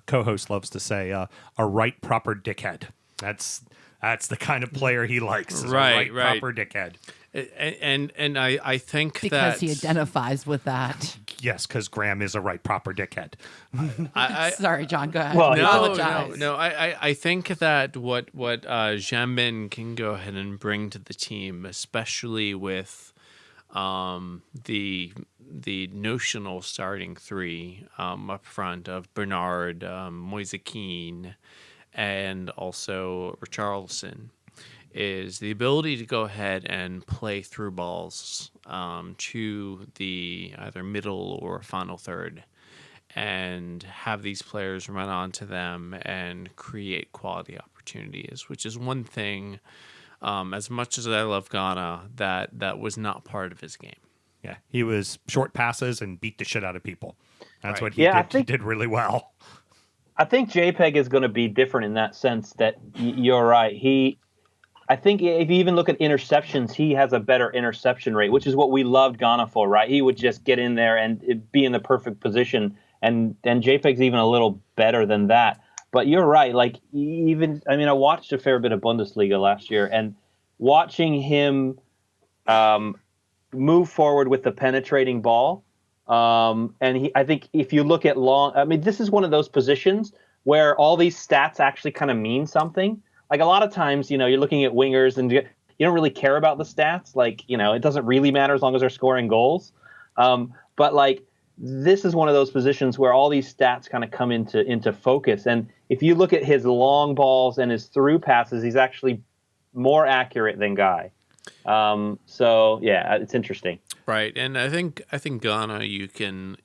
co-host loves to say, a right proper dickhead. That's the kind of player he likes. Is Right. A right proper dickhead. And I think Because that he identifies with that. Yes, because Graham is a right proper dickhead. Sorry, John, go ahead. Well, No. I think that what Jambin can go ahead and bring to the team, especially with the notional starting three up front of Bernard, Moise Keane, and also Richarlison, is the ability to go ahead and play through balls to the either middle or final third and have these players run onto them and create quality opportunities, which is one thing, as much as I love Ghana, that was not part of his game. Yeah, he was short passes and beat the shit out of people. That's Right. what he did. He did really well. I think JPEG is going to be different in that sense that you're right. I think if you even look at interceptions, he has a better interception rate, which is what we loved Ghana for, right? He would just get in there and be in the perfect position. And JPEG's even a little better than that. But you're right. Like, I watched a fair bit of Bundesliga last year, and watching him move forward with the penetrating ball. I think if you look at this is one of those positions where all these stats actually kind of mean something. Like a lot of times, you're looking at wingers and you don't really care about the stats. Like, it doesn't really matter as long as they're scoring goals. But like, this is one of those positions where all these stats kind of come into focus. And if you look at his long balls and his through passes, he's actually more accurate than Guy. So yeah, it's interesting. Right, and I think Ghana you can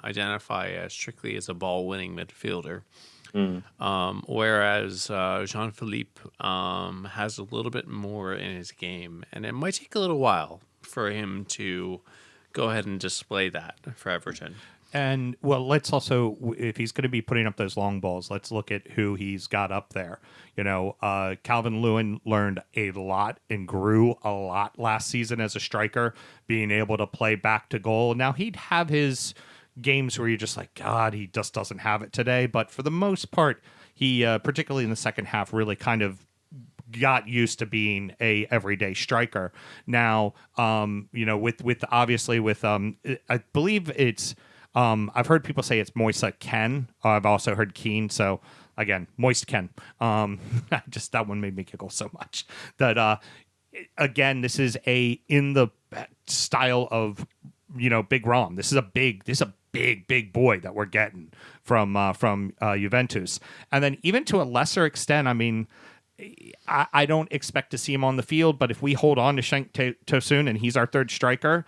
identify as strictly as a ball winning midfielder. Whereas Jean-Philippe has a little bit more in his game, and it might take a little while for him to go ahead and display that for Everton. And, well, let's also, if he's going to be putting up those long balls, let's look at who he's got up there. Calvin Lewin learned a lot and grew a lot last season as a striker, being able to play back to goal. Now, he'd have his games where you're just like, God, he just doesn't have it today. But for the most part, he, particularly in the second half, really kind of got used to being a everyday striker. Now, with I believe it's, I've heard people say it's Moise Ken. I've also heard Keane. So again, Moist Ken. Just that one made me giggle so much. That again, this is in the style of Big Rom. This is a big boy that we're getting from Juventus, and then even to a lesser extent, I mean, I don't expect to see him on the field, but if we hold on to Shank Tosun and he's our third striker,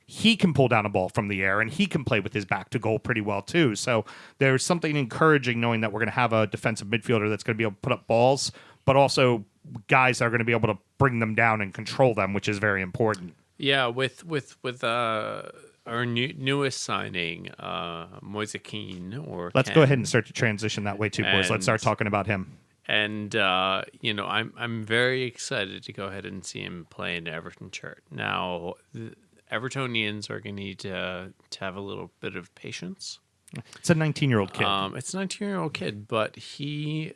he can pull down a ball from the air and he can play with his back to goal pretty well too. So there's something encouraging knowing that we're going to have a defensive midfielder that's going to be able to put up balls, but also guys that are going to be able to bring them down and control them, which is very important. Yeah, with our newest signing, Moise Keane, let's go ahead and start to transition that way too, boys. Let's start talking about him. And I'm very excited to go ahead and see him play in the Everton shirt. Now, the Evertonians are going to need to have a little bit of patience. It's a 19-year-old kid. It's a 19-year-old kid, but he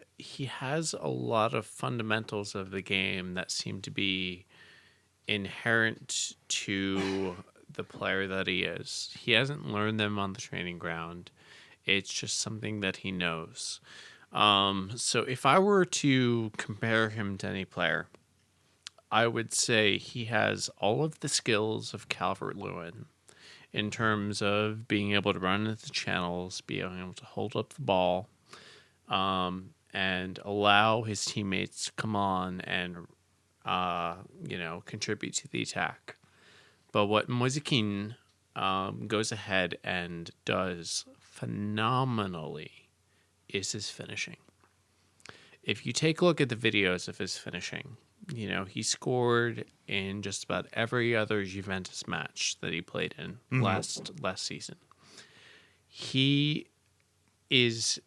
has a lot of fundamentals of the game that seem to be inherent to the player that he is. He hasn't learned them on the training ground. It's just something that he knows. So if I were to compare him to any player, I would say he has all of the skills of Calvert-Lewin in terms of being able to run into the channels, being able to hold up the ball, and allow his teammates to come on and, contribute to the attack. But what Moise Keane goes ahead and does phenomenally is his finishing. If you take a look at the videos of his finishing, he scored in just about every other Juventus match that he played in last season. He is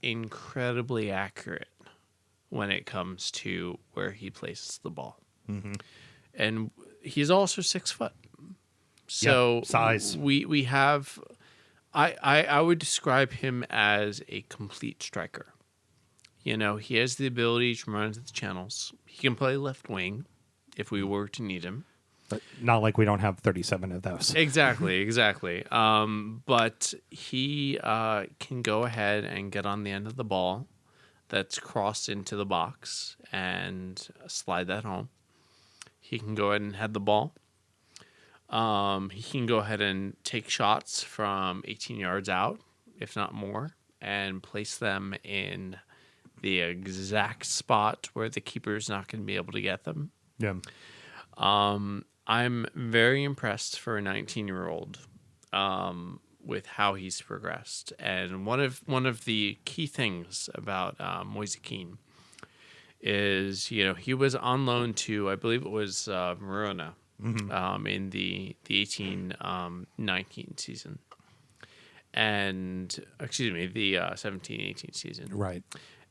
incredibly accurate when it comes to where he places the ball. And he's also 6 foot. So size. We have... I would describe him as a complete striker. He has the ability to run into the channels. He can play left wing if we were to need him. But not like we don't have 37 of those. Exactly. But he can go ahead and get on the end of the ball that's crossed into the box and slide that home. He can go ahead and head the ball. He can go ahead and take shots from 18 yards out, if not more, and place them in the exact spot where the keeper's not going to be able to get them. Yeah. I'm very impressed for a 19-year-old with how he's progressed. And one of the key things about Moise Keane is, he was on loan to, I believe it was Verona. In the 18-19 season. and excuse me, the 17-18 season. Right.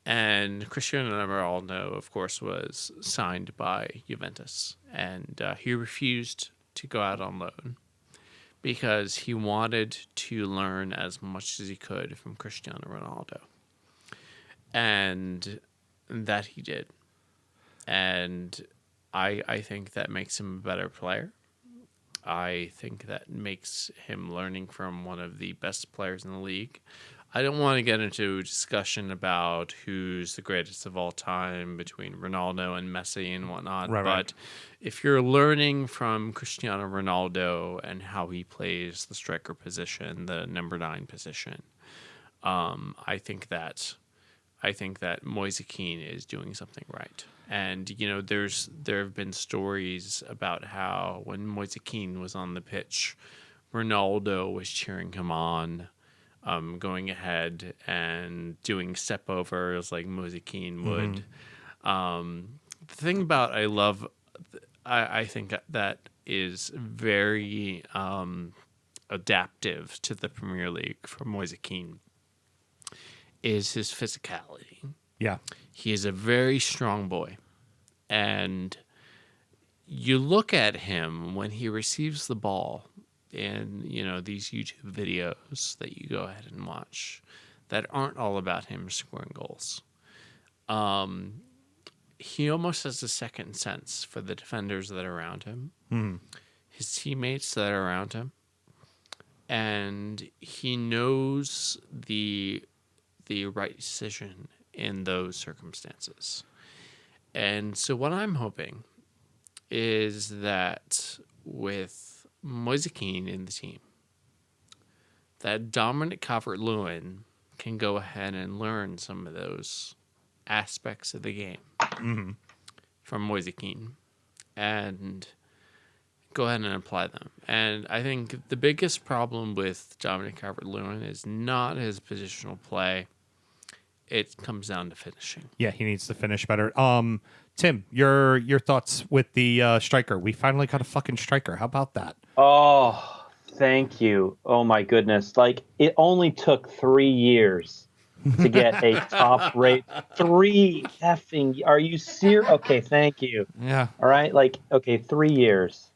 And Cristiano Ronaldo, of course, was signed by Juventus, and he refused to go out on loan because he wanted to learn as much as he could from Cristiano Ronaldo. And that he did. And I think that makes him a better player. I think that makes him learning from one of the best players in the league. I don't want to get into a discussion about who's the greatest of all time between Ronaldo and Messi and whatnot. But if you're learning from Cristiano Ronaldo and how he plays the striker position, the number 9 position, I think that Moise Kean is doing something right. And there have been stories about how when Moise Kean was on the pitch, Ronaldo was cheering him on, going ahead and doing step overs like Moise Kean would. The thing about I think that is very adaptive to the Premier League for Moise Kean is his physicality. Yeah. He is a very strong boy. And you look at him when he receives the ball in, these YouTube videos that you go ahead and watch that aren't all about him scoring goals. He almost has a second sense for the defenders that are around him, his teammates that are around him, and he knows the right decision in those circumstances. And so what I'm hoping is that with Moise Kean in the team, that Dominic Calvert-Lewin can go ahead and learn some of those aspects of the game from Moise Kean and go ahead and apply them. And I think the biggest problem with Dominic Calvert-Lewin is not his positional play. It comes down to finishing. Yeah, he needs to finish better. Tim, your thoughts with the striker? We finally got a fucking striker. How about that? Oh, thank you. Oh my goodness! Like it only took 3 years to get a top rate. 3 effing. Are you serious? Okay, thank you. Yeah. All right. Like 3 years,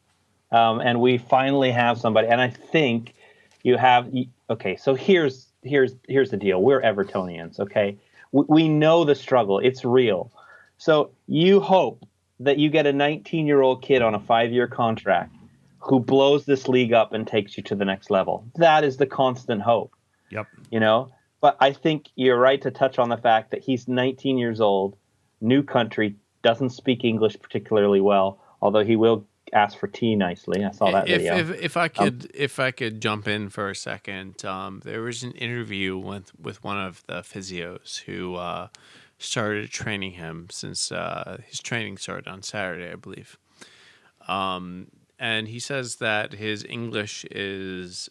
and we finally have somebody. And I think you have. Okay, so here's the deal. We're Evertonians, okay? We know the struggle. It's real. So you hope that you get a 19-year-old kid on a 5-year contract who blows this league up and takes you to the next level. That is the constant hope. Yep. But I think you're right to touch on the fact that he's 19 years old, new country, doesn't speak English particularly well, although he will ask for tea nicely. I saw that video. If I could jump in for a second, there was an interview with one of the physios who started training him since his training started on Saturday, I believe. And he says that his English is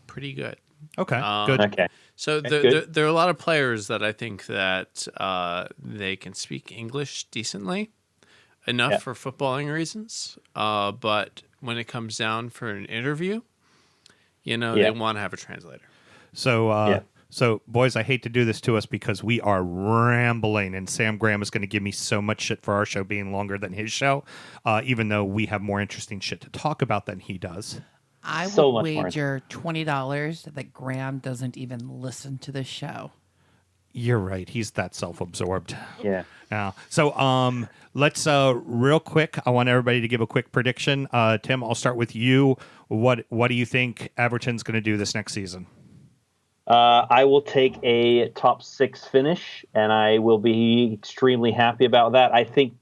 pretty good. Okay, good. Okay. So there are a lot of players that I think that they can speak English decently. Enough for footballing reasons, but when it comes down for an interview, they want to have a translator. So, so boys, I hate to do this to us because we are rambling, and Sam Graham is going to give me so much shit for our show being longer than his show, even though we have more interesting shit to talk about than he does. I So would much more. wager $20 that Graham doesn't even listen to the show. You're right. He's that self-absorbed. Yeah. So let's real quick. I want everybody to give a quick prediction. Tim, I'll start with you. What do you think Everton's going to do this next season? I will take a top 6 finish, and I will be extremely happy about that. I think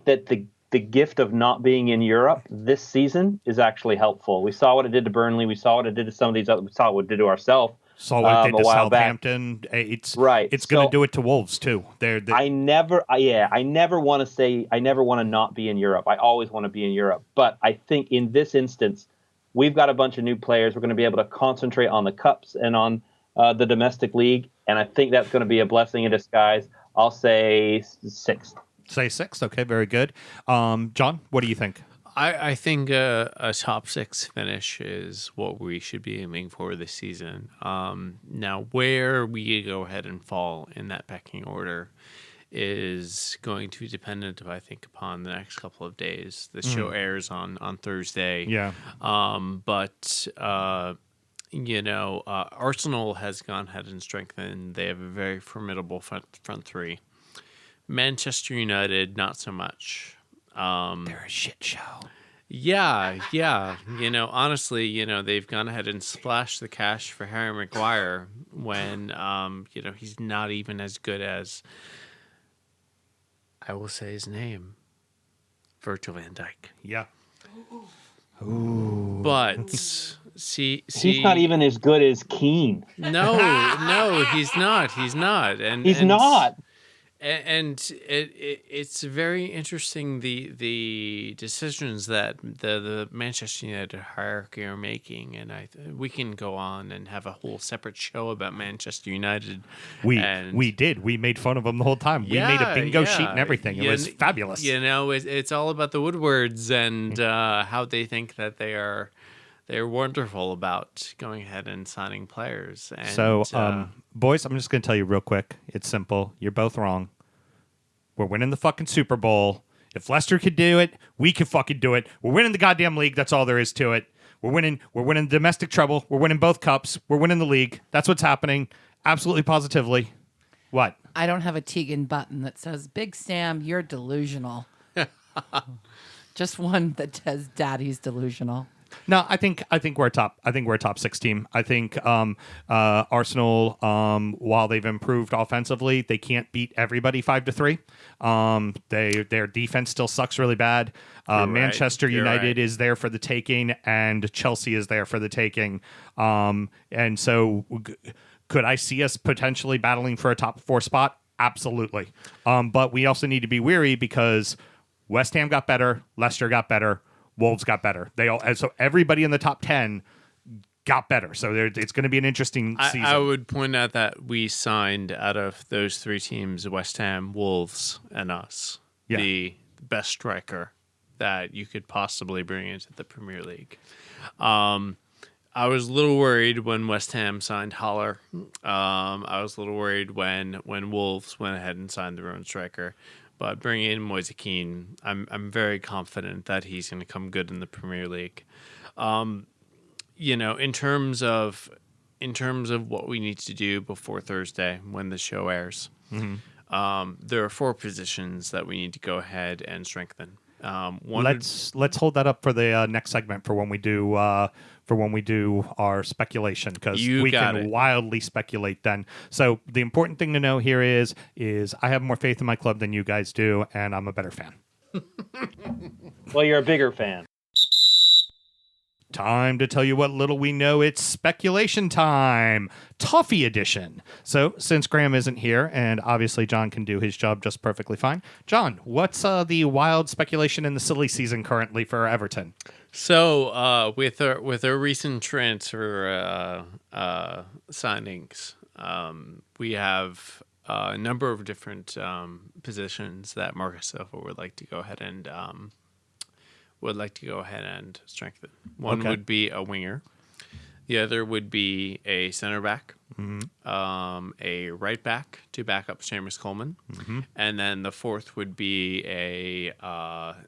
that the gift of not being in Europe this season is actually helpful. We saw what it did to Burnley. We saw what it did to some of these other. We saw what it did to ourselves. Saw what it did to while back. Southampton. It's Right. It's going to So- do it to Wolves too. I never want to not be in Europe. I always want to be in Europe. But I think in this instance, we've got a bunch of new players. We're going to be able to concentrate on the cups and on the domestic league. And I think that's going to be a blessing in disguise. I'll say 6th. Say 6th. Okay, very good. John, what do you think? I think a top 6 finish is what we should be aiming for this season. Now, where we go ahead and fall in that pecking order is going to be dependent, I think, upon the next couple of days. The show airs on Thursday. Yeah. But Arsenal has gone ahead and strengthened. They have a very formidable front three. Manchester United, not so much. They're a shit show. Yeah. Honestly, they've gone ahead and splashed the cash for Harry Maguire when, he's not even as good as, I will say his name, Virgil van Dijk. Yeah. But see, He's not even as good as Keane. No, he's not. And He's not. And it's very interesting the decisions that the Manchester United hierarchy are making, and we can go on and have a whole separate show about Manchester United. We did. We made fun of them the whole time. We made a bingo sheet and everything. It was fabulous. It's all about the Woodwards and how they think that they're wonderful about going ahead and signing players. And, so, boys, I'm just going to tell you real quick. It's simple. You're both wrong. We're winning the fucking Super Bowl. If Leicester could do it, we can fucking do it. We're winning the goddamn league. That's all there is to it. We're winning domestic treble. We're winning both cups. We're winning the league. That's what's happening. Absolutely positively. What? I don't have a Tegan button that says, Big Sam, you're delusional. Just one that says, Daddy's delusional. No, I think we're a top 6 team. I think Arsenal, while they've improved offensively, they can't beat everybody 5-3. Their defense still sucks really bad. Manchester United is there for the taking, and Chelsea is there for the taking. And so, could I see us potentially battling for a top 4 spot? Absolutely. But we also need to be wary because West Ham got better, Leicester got better. Wolves got better. So everybody in the top 10 got better. So it's going to be an interesting season. I would point out that we signed out of those 3 teams, West Ham, Wolves, and us, the best striker that you could possibly bring into the Premier League. I was a little worried when West Ham signed Haller. I was a little worried when Wolves went ahead and signed their own striker. But bringing in Moise Kean, I'm very confident that he's going to come good in the Premier League. In terms of what we need to do before Thursday when the show airs, there are 4 positions that we need to go ahead and strengthen. Let's hold that up for the next segment for when we do our speculation, because we can wildly speculate then. So the important thing to know here is I have more faith in my club than you guys do, and I'm a better fan. Well, you're a bigger fan. Time to tell you what little we know. It's speculation time, Toffee edition. So since Graham isn't here, and obviously John can do his job just perfectly fine, John, what's the wild speculation in the silly season currently for Everton? So with our recent transfer signings, we have a number of different positions that Marcus Silva would like to go ahead and strengthen. One would be a winger. The other would be a center back, a right back to back up Seamus Coleman, and then the fourth would be a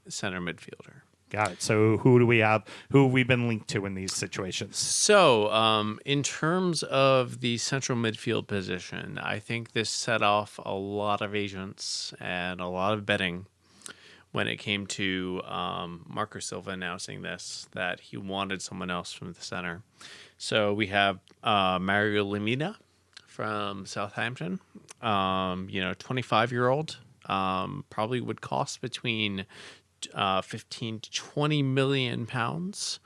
center midfielder. Got it. So who do we have? Who have we been linked to in these situations? So in terms of the central midfield position, I think this set off a lot of agents and a lot of betting when it came to Marco Silva announcing that he wanted someone else from the center. So we have Mario Lemina from Southampton, 25-year-old, probably would cost between 15 to 20 million pounds.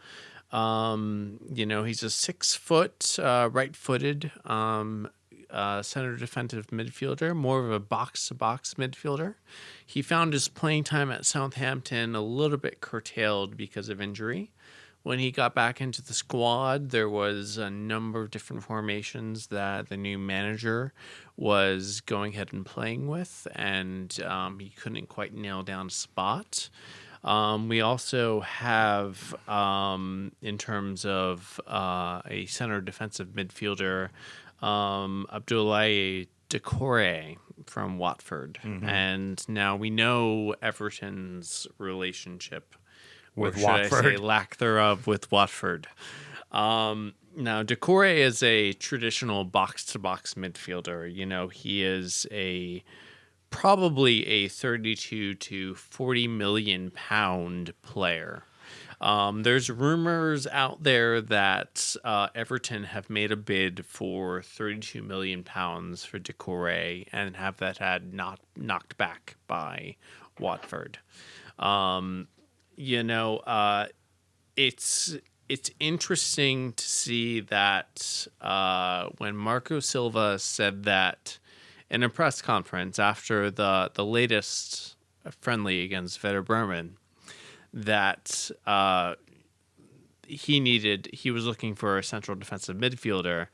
He's a 6 foot, right-footed center defensive midfielder, more of a box-to-box midfielder. He found his playing time at Southampton a little bit curtailed because of injury. When he got back into the squad, there was a number of different formations that the new manager was going ahead and playing with, and he couldn't quite nail down a spot. We also have, in terms of a center defensive midfielder, Abdoulaye Doucouré from Watford. And now we know Everton's relationship, With or should I say Watford. lack thereof, with Watford. Now, Doucouré is a traditional box-to-box midfielder. You know, he is probably a 32 to 40 million pound player. There's rumors out there that Everton have made a bid for 32 million pounds for Doucouré and have that had knocked back by Watford. You know, it's interesting to see that when Marco Silva said that in a press conference after the latest friendly against Werder Bremen, that he was looking for a central defensive midfielder.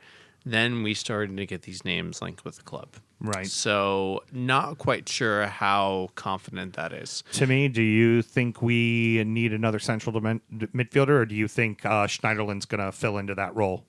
Then we started to get these names linked with the club. Right. So not quite sure how confident that is. Timmy, do you think we need another central midfielder, or do you think Schneiderlin's going to fill into that role?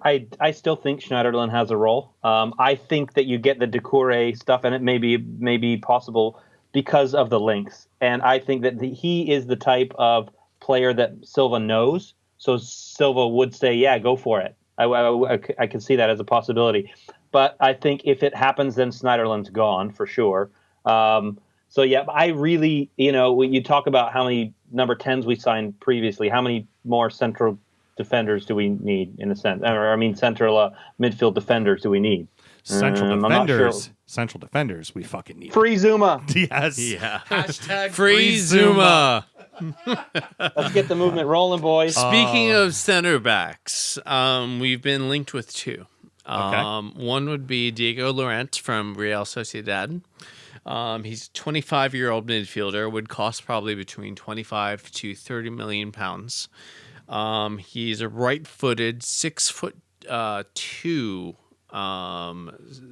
I still think Schneiderlin has a role. I think that you get the Doucouré stuff, and it may be possible because of the links. And I think that he is the type of player that Silva knows. So Silva would say, yeah, go for it. I can see that as a possibility. But I think if it happens, then Schneiderlin's gone for sure. So, yeah, I really, when you talk about how many number 10s we signed previously, how many more central defenders do we need in a sense? Or, I mean, central midfield defenders do we need? Central I'm not sure. defenders. Central defenders. We fucking need. Free Zuma. Yes. Yeah. Hashtag Free Zuma. Let's get the movement rolling, boys. Speaking of center backs, we've been linked with two. One would be Diego Llorente from Real Sociedad. He's a 25-year-old midfielder, would cost probably between 25 to 30 million pounds. He's a right-footed, 6'2"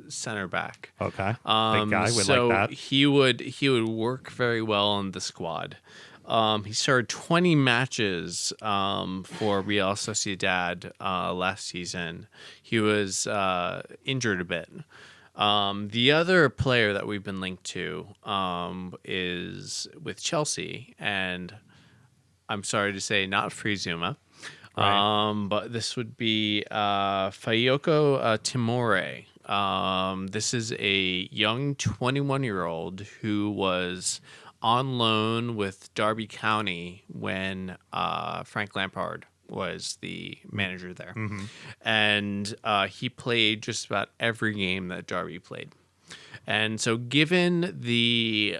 center back. Okay. Big guy. We So like that. he would work very well on the squad. He started 20 matches for Real Sociedad last season. He was injured a bit. The other player that we've been linked to is with Chelsea, and I'm sorry to say not Free Zuma. Right. But this would be Fayoko Timore. This is a young 21-year-old who was on loan with Derby County when Frank Lampard was the manager there. And he played just about every game that Derby played. And so given the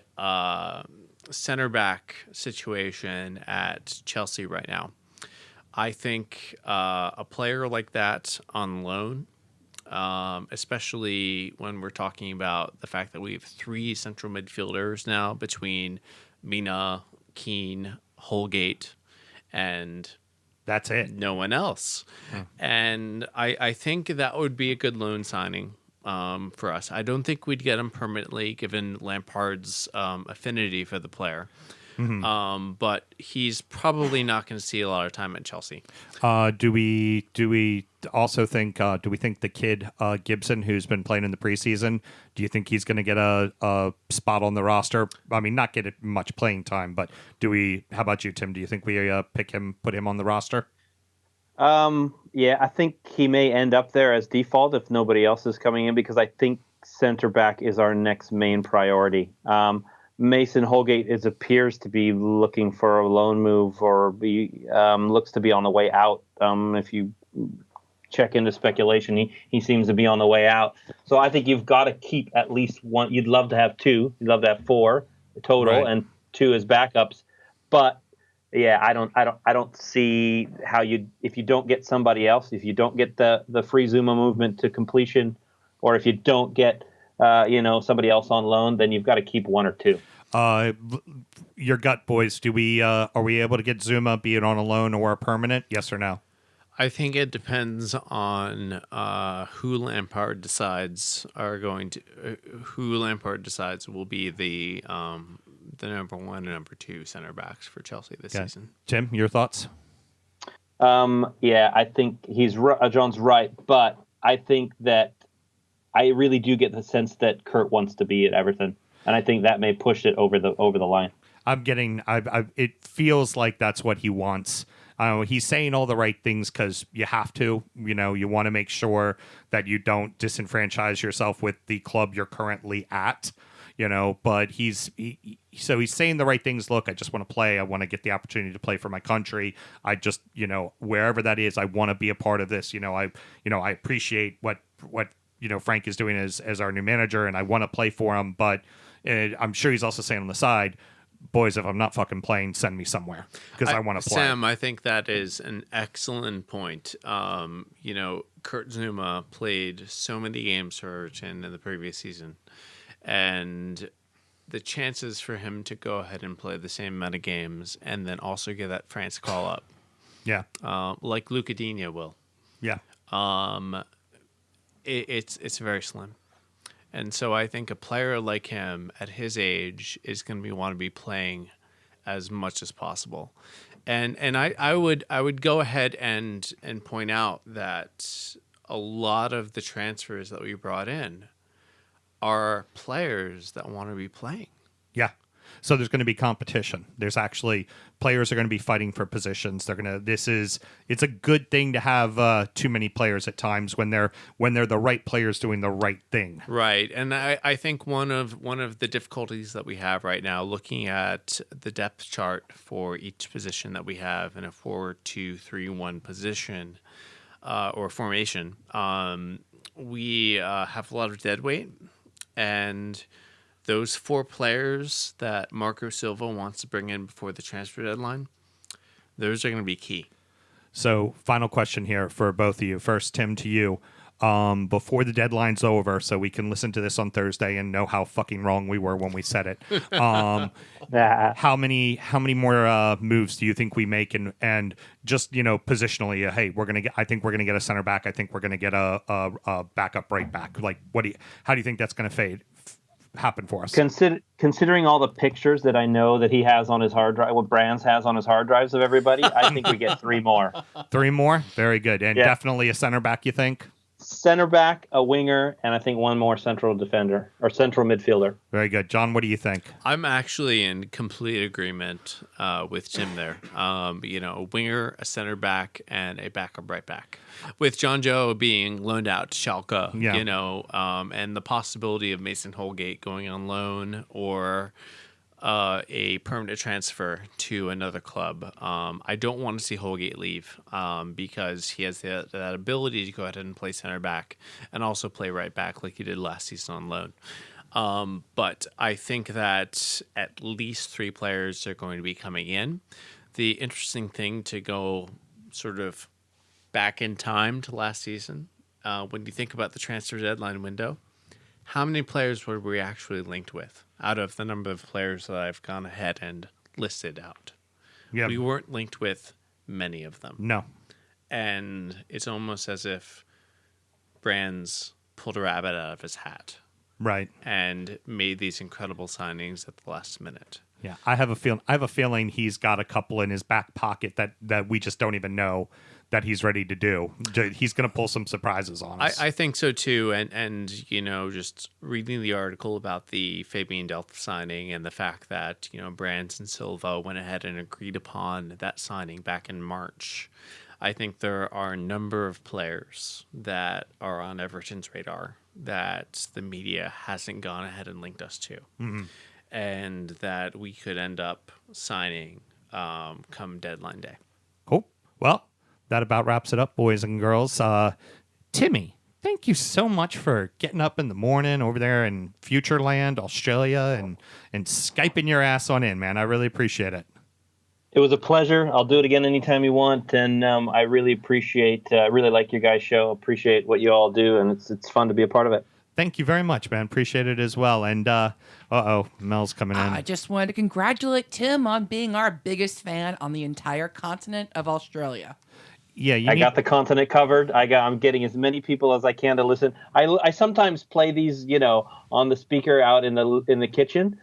center back situation at Chelsea right now, I think a player like that on loan, especially when we're talking about the fact that we have three central midfielders now between Mina, Keane, Holgate, and That's it. no one else. And I think that would be a good loan signing for us. I don't think we'd get him permanently given Lampard's affinity for the player. But he's probably not going to see a lot of time at Chelsea. Do we also think? Do we think the kid Gibson, who's been playing in the preseason, do you think he's going to get a spot on the roster? I mean, not get much playing time, but do we? How about you, Tim? Do you think we put him on the roster? Yeah, I think he may end up there as default if nobody else is coming in, because I think center back is our next main priority. Mason Holgate appears to be looking for a loan move, or looks to be on the way out. If you check into speculation, he seems to be on the way out. So I think you've got to keep at least one. You'd love to have two. You'd love to have four total, Right. and two as backups. But yeah, I don't see how if you don't get somebody else, if you don't get the Free Zuma movement to completion, or if you don't get somebody else on loan, then you've got to keep one or two. Your gut, boys. Do we? Are we able to get Zuma, be it on a loan or a permanent? Yes or no? I think it depends on who Lampard decides will be the the number 1 and number 2 center backs for Chelsea this season. Tim, your thoughts? Yeah, I think John's right, but I think that I really do get the sense that Kurt wants to be at Everton, and I think that may push it over the line. It feels like that's what he wants. He's saying all the right things because you have to. You want to make sure that you don't disenfranchise yourself with the club you're currently at. But he's saying the right things. Look, I just want to play. I want to get the opportunity to play for my country. I just, wherever that is, I want to be a part of this. I appreciate what Frank is doing as our new manager, and I want to play for him. But I'm sure he's also saying on the side, boys, if I'm not fucking playing, send me somewhere because I want to play. Sam, I think that is an excellent point. Kurt Zouma played so many games for Everton in the previous season, and the chances for him to go ahead and play the same amount of games and then also get that France call up, like Luca Digne will, it's very slim. And so I think a player like him at his age is going to want to be playing as much as possible. And I would go ahead and point out that a lot of the transfers that we brought in are players that want to be playing. Yeah. So there's going to be competition. There's actually players are going to be fighting for positions. It's a good thing to have too many players at times when they're the right players doing the right thing. Right. And I think one of the difficulties that we have right now, looking at the depth chart for each position that we have in a 4-2-3-1 position or formation, we have a lot of dead weight, and those 4 players that Marco Silva wants to bring in before the transfer deadline, those are going to be key. So, final question here for both of you. First, Tim, to you. Before the deadline's over, so we can listen to this on Thursday and know how fucking wrong we were when we said it. How many more moves do you think we make? And just positionally, hey, I think we're gonna get a center back. I think we're gonna get a backup right back. Like, how do you think that's gonna happen for us? Considering all the pictures that I know that he has on his hard drive, what Brands has on his hard drives of everybody, I think we get 3 more. 3 more? Very good. And definitely a center back, you think? Center back, a winger, and I think 1 more central defender or central midfielder. Very good. John, what do you think? I'm actually in complete agreement with Jim there. A winger, a center back, and a backup right back. With John Joe being loaned out to Schalke, and the possibility of Mason Holgate going on loan or a permanent transfer to another club. I don't want to see Holgate leave because he has that ability to go ahead and play center back and also play right back like he did last season on loan. But I think that at least 3 players are going to be coming in. The interesting thing to go sort of back in time to last season, when you think about the transfer deadline window, how many players were we actually linked with out of the number of players that I've gone ahead and listed out? Yeah. We weren't linked with many of them. No. And it's almost as if Brands pulled a rabbit out of his hat. Right. And made these incredible signings at the last minute. Yeah. I have a feeling he's got a couple in his back pocket that we just don't even know that he's ready to do. He's going to pull some surprises on us. I think so too. And just reading the article about the Fabian Delph signing and the fact that, Brands and Silva went ahead and agreed upon that signing back in March. I think there are a number of players that are on Everton's radar that the media hasn't gone ahead and linked us to. Mm-hmm. And that we could end up signing come deadline day. Cool. Well, that about wraps it up, boys and girls. Timmy, thank you so much for getting up in the morning over there in Futureland, Australia, and Skyping your ass on in, man. I really appreciate it. It was a pleasure. I'll do it again anytime you want. And I really appreciate, really like your guys' show. Appreciate what you all do. And it's fun to be a part of it. Thank you very much, man. Appreciate it as well. And, Mel's coming in. I just wanted to congratulate Tim on being our biggest fan on the entire continent of Australia. Yeah, I got the continent covered. I'm getting as many people as I can to listen. I sometimes play these, on the speaker out in the kitchen.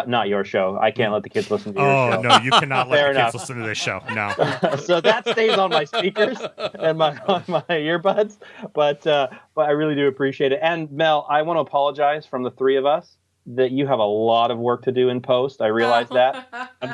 Not your show. I can't let the kids listen to your Oh, show. no, you cannot let Fair the enough. kids listen to this show. No. So that stays on my speakers and my earbuds. But I really do appreciate it. And Mel, I want to apologize from the three of us that you have a lot of work to do in post. I realize that. I'm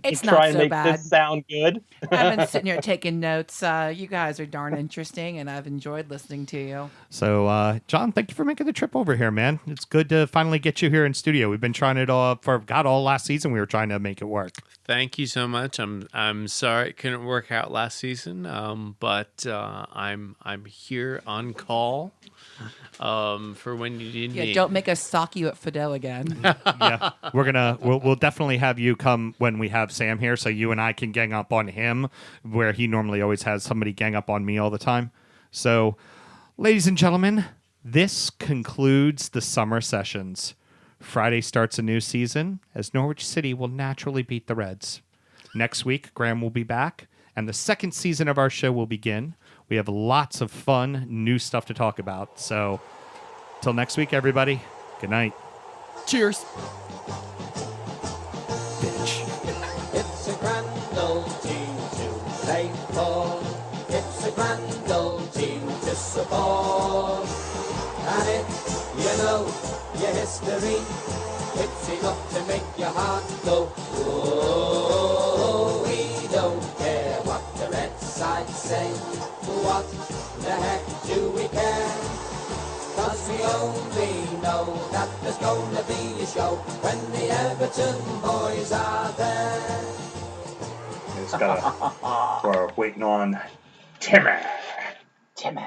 It's to not try and so make bad. this sound good. I've been sitting here taking notes. You guys are darn interesting, and I've enjoyed listening to you. So, John, thank you for making the trip over here, man. It's good to finally get you here in studio. We've been trying it all all last season. We were trying to make it work. Thank you so much. I'm sorry it couldn't work out last season, but I'm here on call for when you need me. Yeah, don't make us sock you at Fidel again. Yeah, we'll definitely have you come when we have Sam here, so you and I can gang up on him, where he normally always has somebody gang up on me all the time. So, ladies and gentlemen, this concludes the summer sessions. Friday starts a new season, as Norwich City will naturally beat the Reds. Next week, Graham will be back, and the second season of our show will begin. We have lots of fun, new stuff to talk about. So, till next week, everybody, good night. Cheers. Bitch. It's a grand old team to play for. It's a grand old team to support. And if you know your history, it's enough to make your heart go, whoa. We don't care what the red side say. What the heck do we care? 'Cause we only know that there's gonna be a show when the Everton boys are there. It's we're waiting on Timmy. Timmy.